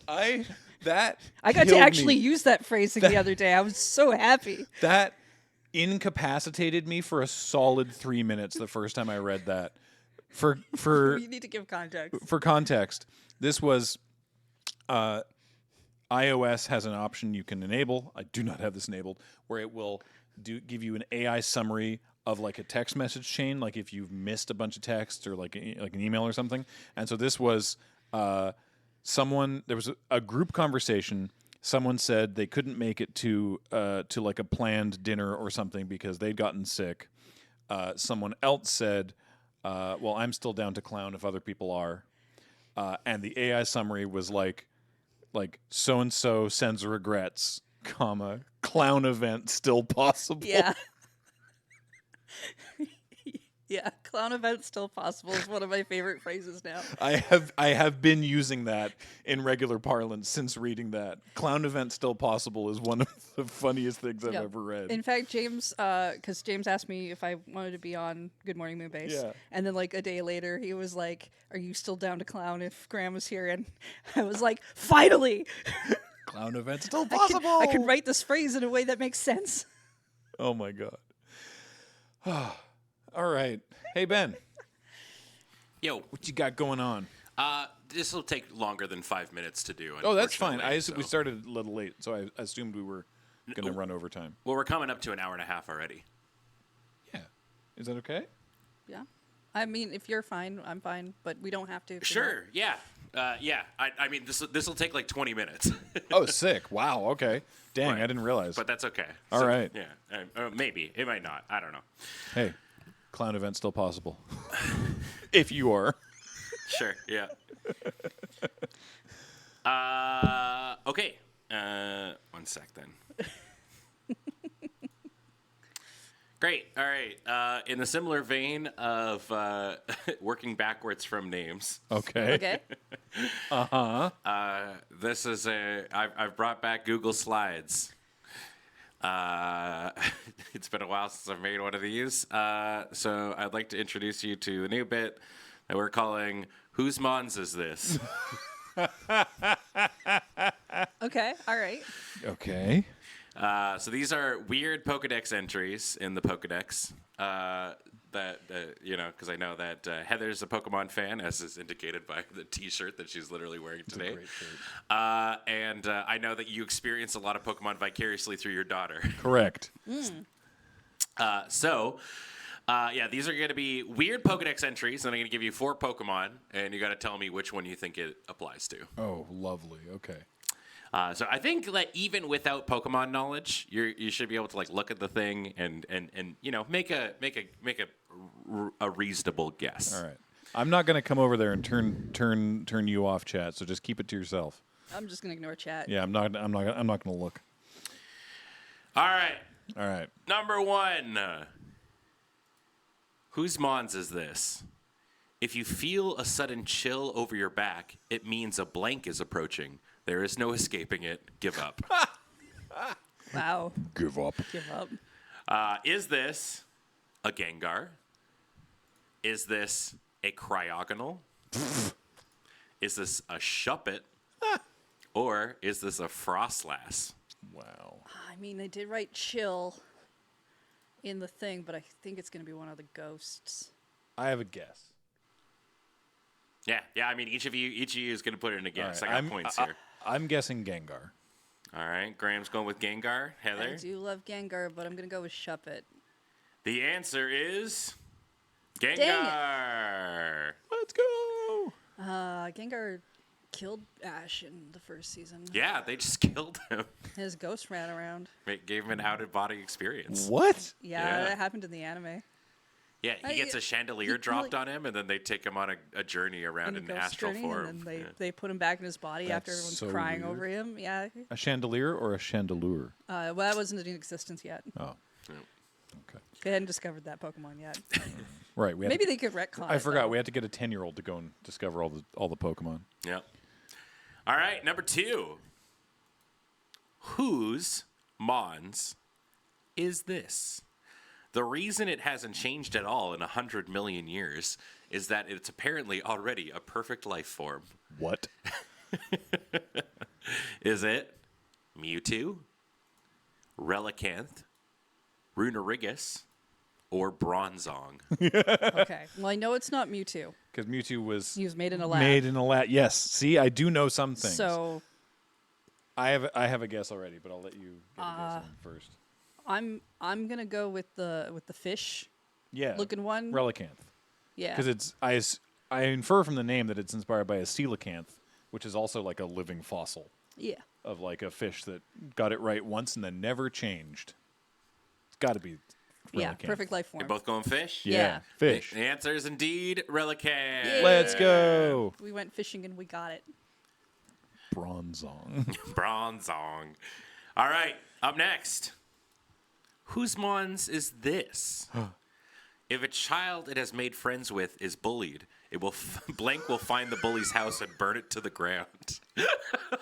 I got to actually use that phrasing the other day. I was so happy. That incapacitated me for a solid 3 minutes the first time I read that. For You need to give context. For context, this was iOS has an option you can enable. I do not have this enabled, where it will give you an AI summary of like a text message chain, like if you've missed a bunch of text or like an email or something. And so this was there was a group conversation. Someone said they couldn't make it to like a planned dinner or something because they'd gotten sick. Someone else said, well, I'm still down to clown if other people are. And the AI summary was like, like so and so sends regrets, comma, clown event still possible. Yeah. Yeah, clown event still possible is one of my favorite phrases now. I have been using that in regular parlance since reading that. Clown event still possible is one of the funniest things I've Yeah. ever read. In fact, James, because James asked me if I wanted to be on Good Morning Moonbase, Yeah. and then like a day later, he was like, "Are you still down to clown if Graham was here?" And I was like, "Finally, Clown event still I possible. I can write this phrase in a way that makes sense." Oh my god. All right. Hey Ben, Yo, what you got going on? this will take longer than 5 minutes to do. Oh, that's fine. unfortunately, We so- started a little late, so I assumed we were going to run over time. Well, we're coming up to an hour and a half already. Yeah. Is that okay? Yeah, I mean, if you're fine, I'm fine, but we don't have to. if you're not. Sure. Yeah. Yeah. I mean, this will take like 20 minutes. Oh, sick. Wow. Okay. Dang, Right. I didn't realize. But that's okay. All right. Yeah. Maybe it might not. I don't know. Hey, clown event still possible. If you are. Sure. Yeah. Okay. 1 sec then. Great. All right. In a similar vein of working backwards from names, Okay. Okay. this is I've brought back Google Slides. It's been a while since I've made one of these. So I'd like to introduce you to the new bit that we're calling Whose Mons Is This? Okay. All right. Okay. So these are weird Pokedex entries in the Pokedex. Because I know that Heather's a Pokemon fan, as is indicated by the T-shirt that she's literally wearing today. Great shirt. And I know that you experience a lot of Pokemon vicariously through your daughter. Correct. These are going to be weird Pokedex entries, and I'm going to give you 4 Pokemon, and you got to tell me which one you think it applies to. Oh, lovely. Okay. So I think that even without Pokemon knowledge, you should be able to like look at the thing and make a reasonable guess. All right. I'm not going to come over there and turn you off, chat. So just keep it to yourself. I'm just gonna ignore chat. Yeah, I'm not going to look. All right. All right. Number 1. Whose Mons is this? If you feel a sudden chill over your back, it means a blank is approaching. There is no escaping it. Give up. Wow. Give up. Give up. Is this a Gengar? Is this a Cryogonal? Is this a Shuppet? Or is this a Frostlass? Wow. I mean, I did write chill in the thing, but I think it's gonna be one of the ghosts. I have a guess. Yeah. I mean, each of you is going to put in a guess. All I right, got points here. I'm guessing Gengar. All right. Graham's going with Gengar. Heather? I do love Gengar, but I'm gonna go with Shuppet. The answer is it. Gengar. Let's go. Gengar killed Ash in the first season. Yeah, they just killed him. His ghost ran around. Gave him an out-of-body experience. What? Yeah, Yeah. that happened in the anime. Yeah, he gets a chandelier dropped on him, and then they take him on a journey around In in a ghost astral journey, form. and then Yeah. they put him back in his body after That's everyone's so crying weird. over him. Yeah. A chandelier or a chandelure? Well, that wasn't in existence yet. Oh. Okay. They hadn't discovered that Pokemon yet. Right. We had Maybe to, they could retcon. I it, forgot. though. We had to get a 10-year-old to go and discover all the Pokemon. Yeah. All right, number 2. Whose Mons is this? The reason it hasn't changed at all in 100 million years is that it's apparently already a perfect life form. What? Is it Mewtwo, Relicanth, Runerigus, or Bronzong? Okay. Well, I know it's not Mewtwo. Because Mewtwo was He was made in a lab. made in a lab. Yes. See, I do know some things. So I have a guess already, but I'll let you get a guess in first. I'm gonna go with the fish Yeah. looking one. Relicanth. Yeah. Because I infer from the name that it's inspired by a coelacanth, which is also like a living fossil Yeah. of like a fish that got it right once and then never changed. It's got to be Yeah. Relicanth. Perfect life form. You're both going fish? Yeah. Fish. The answer is indeed Relicanth. Yeah. Let's go. We went fishing and we got it. Bronzong. Bronzong. All right, up next. Whose mons is this? If a child it has made friends with is bullied, it will blank will find the bully's house and burn it to the ground.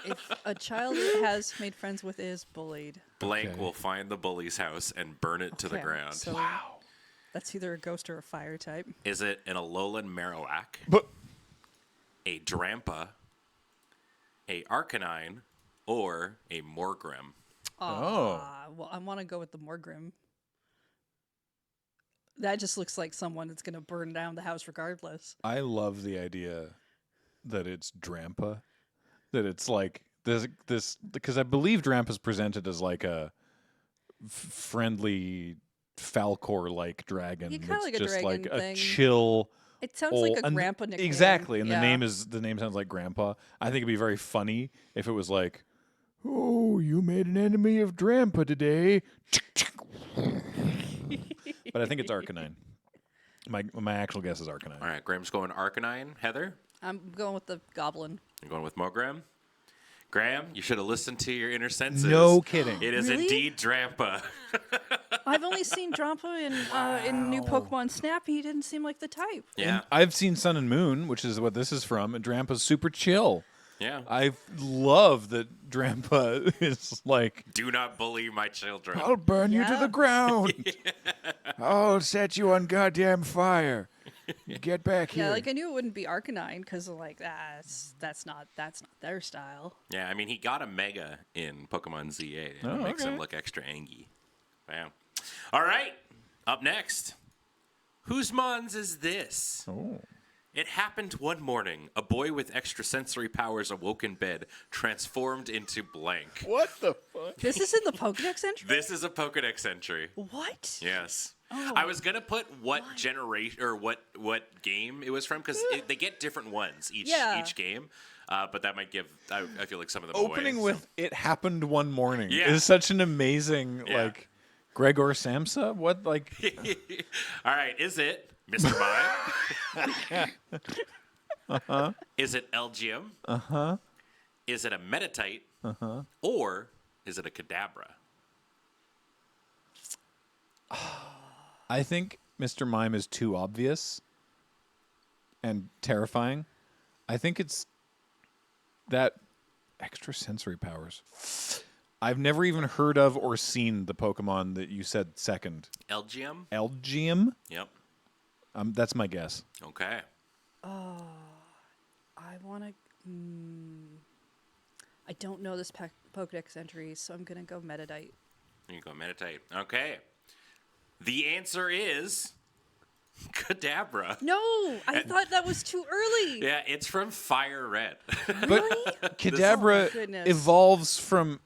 If a child it has made friends with is bullied. Blank will find the bully's house and burn it to the Okay, ground. So that's either a ghost or a fire type. Is it an Alolan Marowak, But a Drampa, a Arcanine, or a Morgrem? Well, I want to go with the Morgrim. That just looks like someone that's going to burn down the house regardless. I love the idea that it's Drampa. That it's like this because I believe Drampa's presented as like a friendly Falcor-like dragon. Yeah, kinda that's like a just dragon like a thing. chill. It sounds like a and- grandpa nickname. Exactly, and Yeah. the name sounds like Grandpa. I think it'd be very funny if it was like, "Oh, you made an enemy of Drampa today." But I think it's Arcanine. My actual guess is Arcanine. All right, Graham's going Arcanine. Heather, I'm going with the goblin. you're going with Morgrem. Graham, you should have listened to your inner senses. No kidding. It is Really? indeed Drampa. I've only seen Drampa in new Pokemon Snap. He didn't seem like the type. Yeah, I've seen Sun and Moon, which is what this is from, and Drampa's super chill. yeah. I love that Drampa is like, Do not bully my children. I'll burn you to Yeah. the ground. I'll set you on goddamn fire. Get back here. Yeah, like I knew it wouldn't be Arcanine because like that's not their style. Yeah, I mean, he got a Mega in Pokemon ZA. And it makes him look extra angy. Wow. All right, up next. Whose mons is this? Oh. It happened one morning. A boy with extrasensory powers awoke in bed, transformed into blank. What the fuck? This is in the Pokedex entry. This is a Pokedex entry. What? Yes. Oh. I was gonna put what generation or what game it was from because they get different ones each game, but that might give I feel like some of them Opening away, with "It happened one morning" Yeah. is such an amazing Yeah. like Gregor Samsa. What like? All right, is it Mr. Mime? Is it Elgium? Is it a Meditite? Or is it a Kadabra? I think Mr. Mime is too obvious and terrifying. I think it's that extrasensory powers. I've never even heard of or seen the Pokemon that you said second. Elgium? Elgium? Yep. That's my guess. Okay. I want to. I don't know this Pokedex entry, so I'm gonna go Metadite. You go Meditite. Okay. The answer is Kadabra. No, I thought that was too early. Yeah, it's from Fire Red. Really? Kadabra Oh, goodness. evolves from.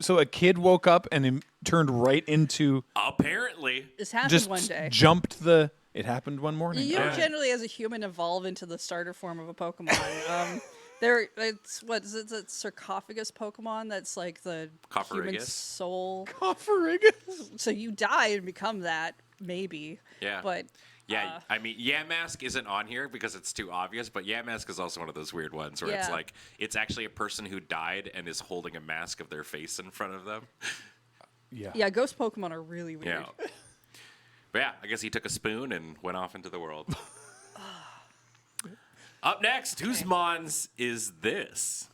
So a kid woke up and turned right into. Apparently. This happened Just one day. jumped the. It happened one morning. You don't generally, as a human, evolve into the starter form of a Pokemon. It's what is it? That sarcophagus Pokemon that's like the human Cofferigus? soul. Cofferigus. So you die and become that, maybe. Yeah. But Yeah, I mean, Yamask isn't on here because it's too obvious, but Yamask is also one of those weird ones where it's Yeah. like, it's actually a person who died and is holding a mask of their face in front of them. yeah, ghost Pokemon are really weird. Yeah. But yeah, I guess he took a spoon and went off into the world. Up next, whose mons is this?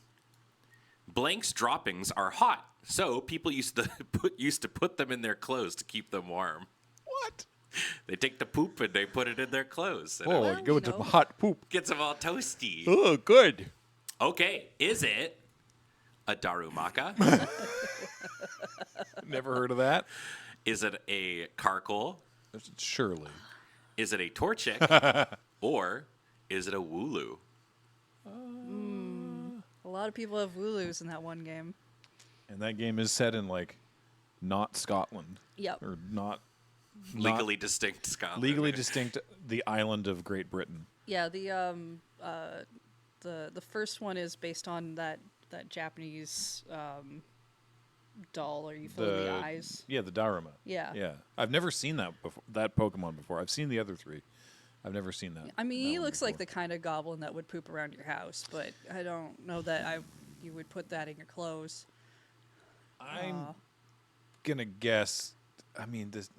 Blank's droppings are hot, so people used to put them in their clothes to keep them warm. What? They take the poop and they put it in their clothes. And Oh, Well, go you into know. hot poop. gets them all toasty. Oh, good. Okay, is it a Darumaka? Never heard of that. Is it a Carkol? Surely. Is it a Torchic? Or is it a Wooloo? A lot of people have Wooloos in that one game. And that game is set in like not Scotland Yep. or not Legally distinct Scotland. legally distinct the island of Great Britain. Yeah, the first one is based on that Japanese doll. Are you full of the eyes? Yeah, the Daruma. Yeah. Yeah. I've never seen that before, that Pokemon before. I've seen the other three. I've never seen that. I mean, that he one looks like before. the kind of goblin that would poop around your house, but I don't know that I you would put that in your clothes. I'm gonna guess. I mean, this.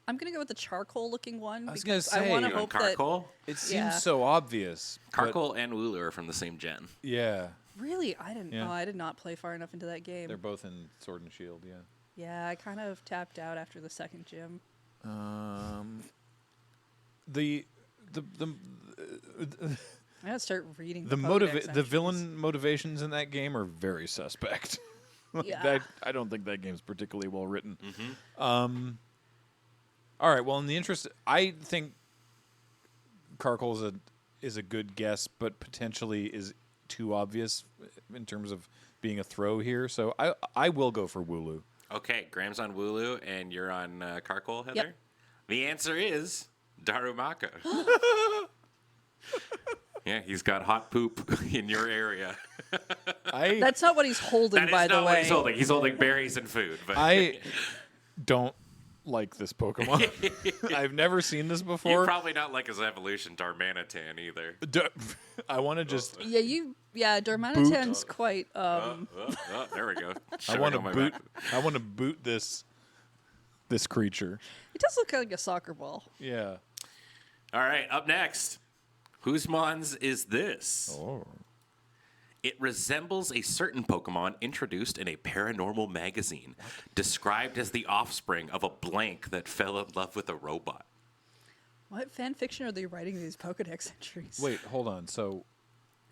I'm gonna go with the charcoal-looking one I was gonna because I say, want to You want hope that. Carcoal? It seems Yeah. so obvious. but- Carcoal and Wooloo are from the same gen. Yeah, Really, I didn't. Yeah. Oh, I did not play far enough into that game. they're both in Sword and Shield. Yeah. Yeah, I kind of tapped out after the second gym. The I gotta start reading the Pokédex the entries. villain motivations in that game are very suspect. Like, Yeah. I don't think that game's particularly well written. Mm-hmm. All right. Well, in the interest, I think Carcoal is a good guess, but potentially is too obvious in terms of being a throw here. So I will go for Wooloo. Okay, Graham's on Wooloo, and you're on Carcoal, Heather? The answer is Darumaka. Yeah, he's got hot poop in your area. That's not what he's holding, That is by not the what way. he's holding. He's holding berries and food. But I don't like this Pokemon. I've never seen this you before. probably not like his evolution, Darmanitan, either. I want to just. Yeah, Darmanitan's quite. Oh, there we go. I Showing want to on my boot. map. I want to boot this creature. It does look like a soccer ball. Yeah. All right, up next. Whose Mons is this? Oh. It resembles a certain Pokemon introduced in a paranormal magazine, described as the offspring of a blank that fell in love with a robot. What fan fiction are they writing these Pokedex entries? Wait, hold on. So,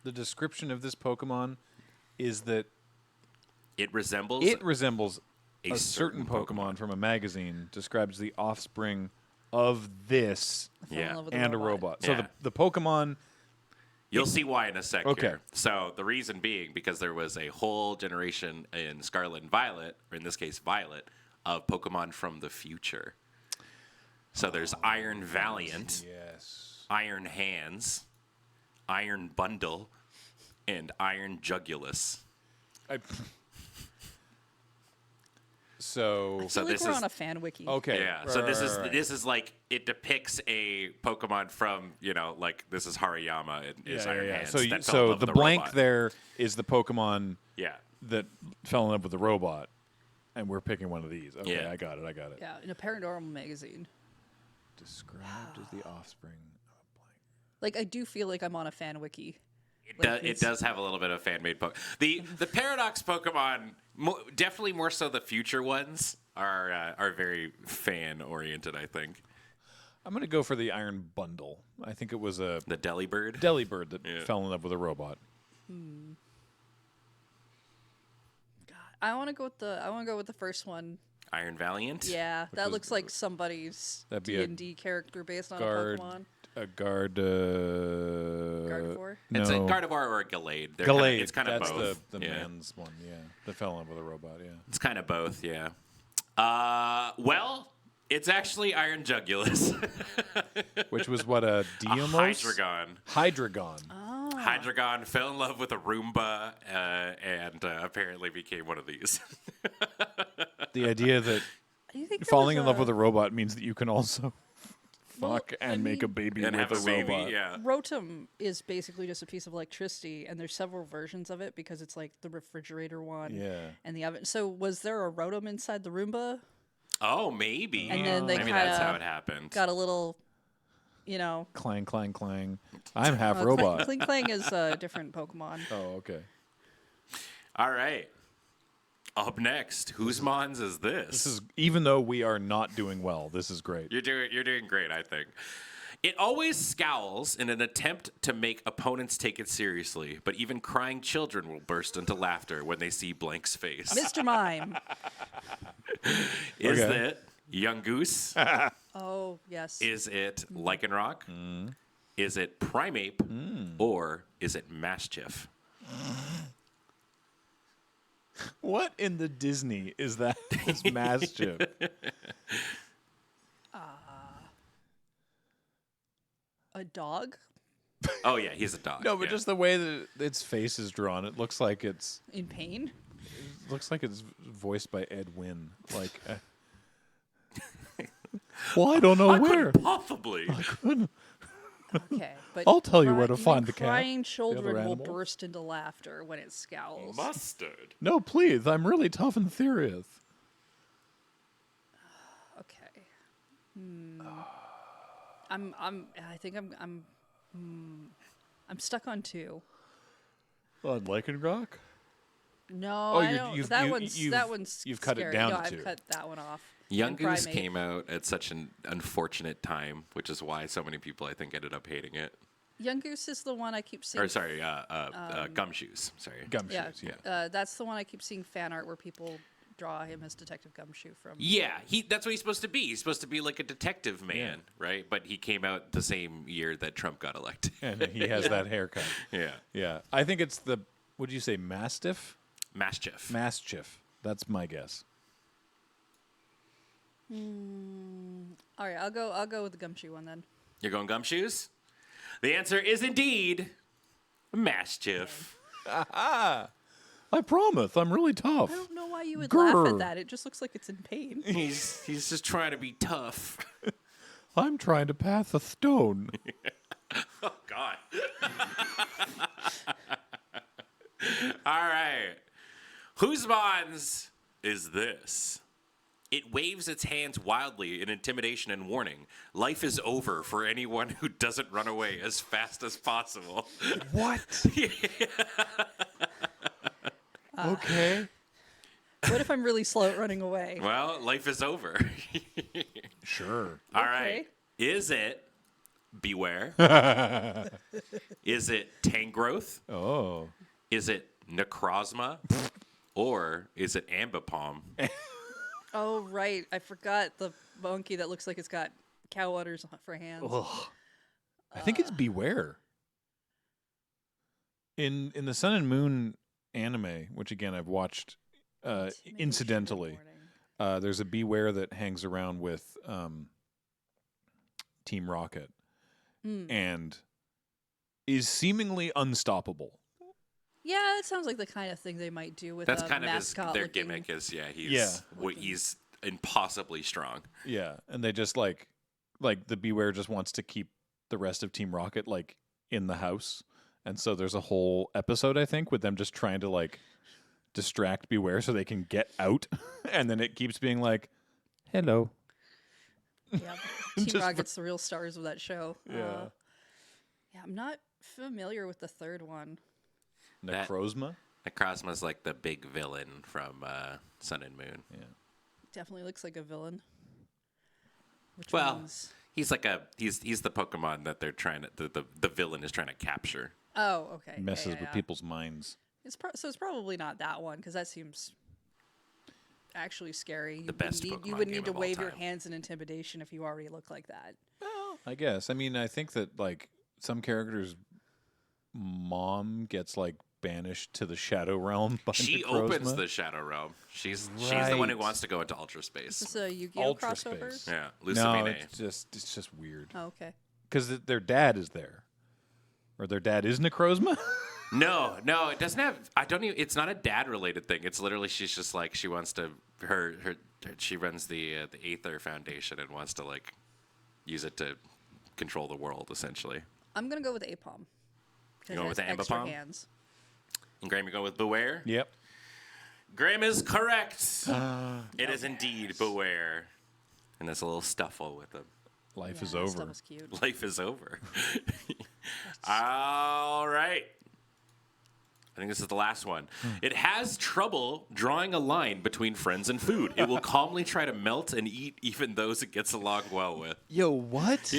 the description of this Pokemon is that It resembles a certain Pokemon from a magazine, describes the offspring of this Fell in yeah. love with and a robot. So Yeah. the Pokemon. You'll see why in a sec Okay. here. So the reason being because there was a whole generation in Scarlet and Violet, or in this case Violet, of Pokemon from the future. So there's Iron Valiant, Yes. Iron Hands, Iron Bundle, and Iron Jugulus. So. I feel So like this we're is- on a fan wiki. Okay. Yeah. right, So right, right. this is like it depicts a Pokemon from like this is Hariyama and is Iron Hands. So, that fell in so love the with a blank robot. there is the Pokemon Yeah. that fell in love with the robot, and we're picking one of these. Okay, Yeah. I got it. Yeah, in a paranormal magazine. Described as the offspring of a blank. Like, I do feel like I'm on a fan wiki. It does have a little bit of fan-made Pokemon. The Paradox Pokemon, definitely more so the future ones, are very fan-oriented, I think. I'm going to go for the Iron Bundle. I think it was a The Delibird. Delibird that Yeah. fell in love with a robot. God, I want to go with the first one. Iron Valiant. Yeah, that was- looks like somebody's That'd be a D&D character based on Guard. a Pokemon. A Guard. Gardevoir? No. It's a Gardevoir or a Gallade. Gallade. It's kind of That's both. the Yeah. man's one, yeah. That fell in love with a robot, yeah. It's kind of both, yeah. Well, it's actually Iron Jugulus. Which was what, a Deimos? Hydreigon. Hydreigon. Oh. Hydreigon fell in love with a Roomba and apparently became one of these. The idea that You think there falling was in love with a robot means that you can also Well, fuck and I make a mean- baby and with have a baby, robot. yeah. Rotom is basically just a piece of electricity, and there's several versions of it because it's like the refrigerator one Yeah. and the oven. So was there a Rotom inside the Roomba? Oh, maybe. And then they maybe that's kinda how it happened. Got a little, you know. Clang, clang, clang. I'm half Clang- robot. Cling Clang is a different Pokemon. Oh, okay. All right. Up next, whose Mons is this? This is, even though we are not doing well, this is great. You're doing great, I think. It always scowls in an attempt to make opponents take it seriously, but even crying children will burst into laughter when they see Blank's face. Mr. Mime. Is Okay. it Young Goose? Oh, yes. Is it Lycanroc? Is it Primeape? Or is it Mastiff? What in the Disney is that? It's Mastiff. A dog Oh, yeah, he's a dog. No, but yeah. just the way that its face is drawn, it looks like it's in pain? voiced by Ed Wynn. Like, well, I don't know I where. couldn't possibly. Okay, but I'll tell you where to mean find the cat, crying other children will animals. burst into laughter when it scowls. Mustard. No, please. I'm really tough and serious. Okay. I'm stuck on 2. On Lichen Rock? No, Oh, I you're- don't. you've- That you- one's you've- that one's you've cut it scary. down No, to I've 2. cut that one off. Young And Goose Primate. came out at such an unfortunate time, which is why so many people, I think, ended up hating it. Young Goose is the one I keep seeing. Or sorry, Gumshoes. Sorry. Gumshoes, yeah. That's the one I keep seeing fan art where people draw him as Detective Gumshoe from. Yeah, that's what he's supposed to be. He's supposed to be like a detective man, right? But he came out the same year that Trump got elected. And he has that haircut. Yeah. Yeah. I think it's the, would you say Mastiff? Mastiff. Mastiff. That's my guess. All right, I'll go with the Gumshoe one then. You're going Gumshoes? The answer is indeed Mastiff. I promise. I'm really tough. I don't know why you would laugh Grr. at that. It just looks like it's in pain. He's just trying to be tough. I'm trying to pass a stone. Oh, God. All right. Whose bonds is this? It waves its hands wildly in intimidation and warning. Life is over for anyone who doesn't run away as fast as possible. What? Okay. What if I'm really slow at running away? Well, life is over. Sure. All right. Okay. Is it Beware? Is it Tangrowth? Oh. Is it Necrozma? Or is it Ambipom? Oh, right. I forgot the monkey that looks like it's got cow udders for hands. Ugh. I think it's Beware. In the Sun and Moon anime, which again I've watched Intimidation incidentally, and warning. there's a Beware that hangs around with Team Rocket and is seemingly unstoppable. Yeah, it sounds like the kind of thing they might do with That's a kind of mascot their looking- gimmick is, Yeah. he's impossibly strong. Yeah, and they just like the Beware just wants to keep the rest of Team Rocket like in the house. And so there's a whole episode, I think, with them just trying to like distract Beware so they can get out. And then it keeps being like, hello. Yeah, Team Just Rocket's the real stars of that show. Yeah. Yeah, I'm not familiar with the third one. That- Necrozma? Necrozma's like the big villain from Sun and Moon. Yeah. Definitely looks like a villain. Which Well, one's... he's like he's the Pokemon that they're trying to the villain is trying to capture. Oh, okay. Messes yeah, with yeah. people's minds. So it's probably not that one because that seems actually scary. The best you Pokemon would game need to of all wave your time. hands in intimidation if you already look like that. I guess. I mean, I think that like some characters' mom gets like banished to the Shadow Realm by She Necrozma. opens the Shadow Realm. She's the one who Right. wants to go into ultra space. Is this a Yu-Gi-Oh Ultra crossover? space. Yeah, No, Lucamine. it's just weird. Oh, okay. Because their dad is there. Or their dad is Necrozma? No, it doesn't have. I don't even. It's not a dad related thing. It's literally she's just like she wants to. She runs the Aether Foundation and wants to like use it to control the world essentially. I'm gonna go with Apom. You going with the extra Ambipom? hands. And Graham, you go with Beware. Yep. Graham is correct. It is indeed Beware. And there's a little stuffle with him. Life Yeah, is that over. Stuff is cute. Life is over. All right. I think this is the last one. It has trouble drawing a line between friends and food. It will calmly try to melt and eat even those it gets along well with. Yo, what?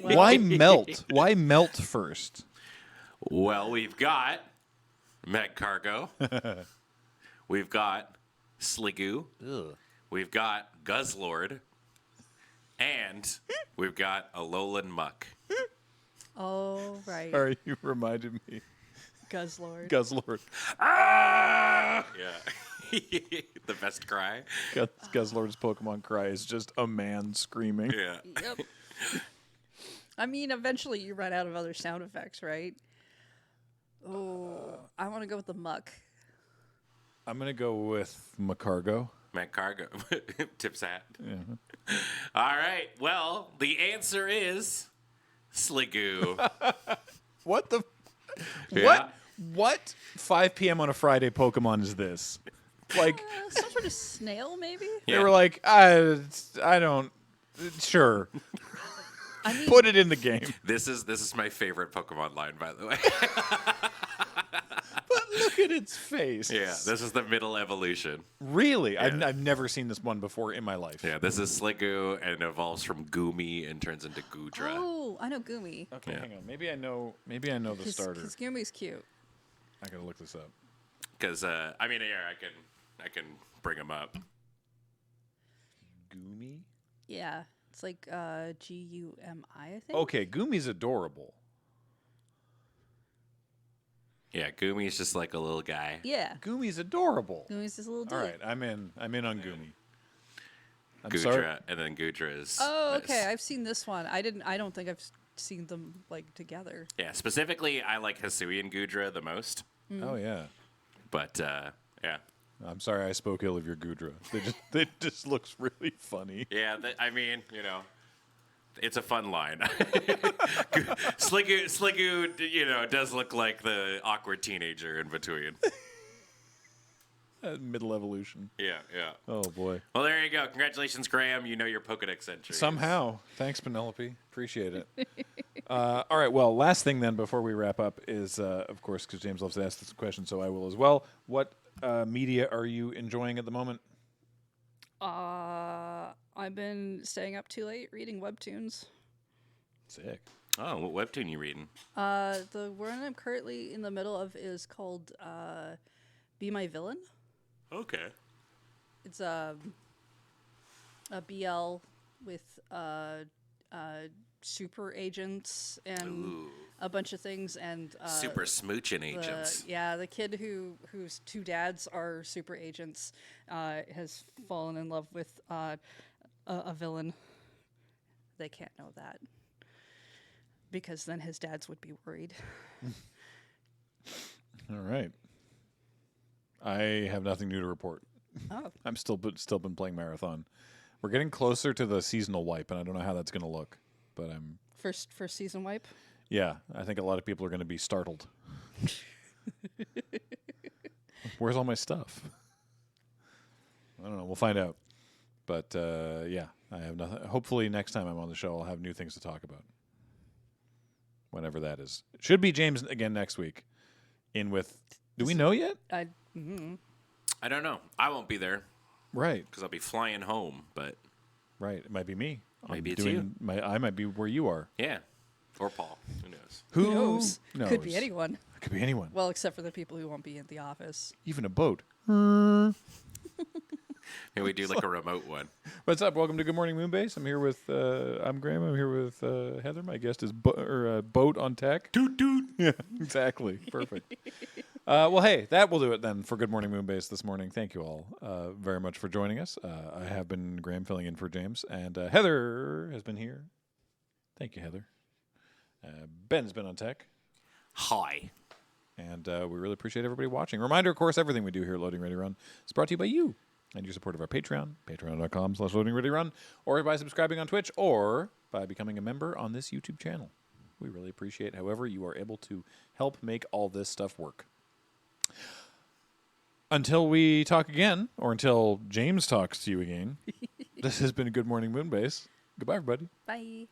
Well, Why melt? Why melt first? Well, we've got Met Cargo. We've got Sligoo. We've got Guzzlord. And we've got Alolan Muck. Oh, right. Sorry, you reminded me. Guzzlord. Guzzlord. Yeah. The best cry. Guzzlord's Pokemon cry is just a man screaming. Yeah. Yep. I mean, eventually you run out of other sound effects, right? Oh, I want to go with the muck. I'm going to go with Macargo. Met Cargo. Tips hat. Yeah. All right. Well, the answer is Sligoo. What the? Yeah. What 5 p.m. on a Friday Pokemon is this? Like, Some sort of snail, maybe? they were like, I don't. Sure. I mean, Put it in the game. This is my favorite Pokemon line, by the way. But look at its face. Yeah, this is the middle evolution. Really? Yeah. I've never seen this one before in my life. Yeah, this is Sligoo and evolves from Goomy and turns into Goodra. oh, I know Gumi. Okay, Yeah. hang on. Maybe I know the starter. Because Gumi's cute. I gotta look this up. Because I mean, yeah, I can bring him up. Goomy? Yeah. It's like Gumi, I think. Okay, Goomy's adorable. Yeah, Goomy's just like a little guy. Yeah. Goomy's adorable. Gumi's this little dude. All right, I'm in on Goomy. I'm Goodra, sorry. and then Goodra is. Oh, is- okay. I've seen this one. I don't think I've seen them like together. Yeah, specifically, I like Hisui and Goodra the most. Oh yeah. But yeah, I'm sorry I spoke ill of your Goodra. They just looks really funny. yeah. I mean, it's a fun line. Sligoo, does look like the awkward teenager in between. Middle evolution. Yeah, yeah. Oh boy. Well, there you go. Congratulations, Graham. You know your Pokedex entry. Somehow. Thanks, Penelope. Appreciate it. All right. Well, last thing then before we wrap up is, of course, because James loves to ask this question, so I will as well. What media are you enjoying at the moment? I've been staying up too late reading webtoons. Sick. Oh, what webtoon you reading? The one I'm currently in the middle of is called Be My Villain. Okay. It's a BL with super agents and Ooh. a bunch of things and Super smooching agents. the kid whose two dads are super agents has fallen in love with a villain. They can't know that because then his dads would be worried. All right. I have nothing new to report. Oh, I'm still been playing Marathon. We're getting closer to the seasonal wipe, and I don't know how that's going to look. But I'm first season wipe. yeah. I think a lot of people are going to be startled. Where's all my stuff? I don't know. We'll find out. But yeah, I have nothing. Hopefully, next time I'm on the show, I'll have new things to talk about. Whenever that is, it should be James again next week. In with, do we know yet? I don't know. I won't be there Right, because I'll be flying home. But right. It might be me. Maybe I'm it's doing I might be where you are. yeah, or Paul. Who knows? Who knows? knows? Could be anyone. Could be anyone. Well, except for the people who won't be in the office. Even a boat. Maybe we do like a remote one. What's up? Welcome to Good Morning Moonbase. I'm here with I'm Graham. I'm here with Heather. My guest is Boat on Tech. Toot toot. Yeah, exactly. Perfect. Well, hey, that will do it then for Good Morning Moonbase this morning. Thank you all very much for joining us. I have been Graham filling in for James, and Heather has been here. Thank you, Heather. Ben's been on Tech. Hi. And we really appreciate everybody watching. Reminder, of course, everything we do here at Loading Ready Run is brought to you by you and your support of our Patreon, patreon.com/loadingreadyrun, or by subscribing on Twitch, or by becoming a member on this YouTube channel. We really appreciate however you are able to help make all this stuff work. Until we talk again, or until James talks to you again, this has been Good Morning Moonbase. Goodbye, everybody. Bye.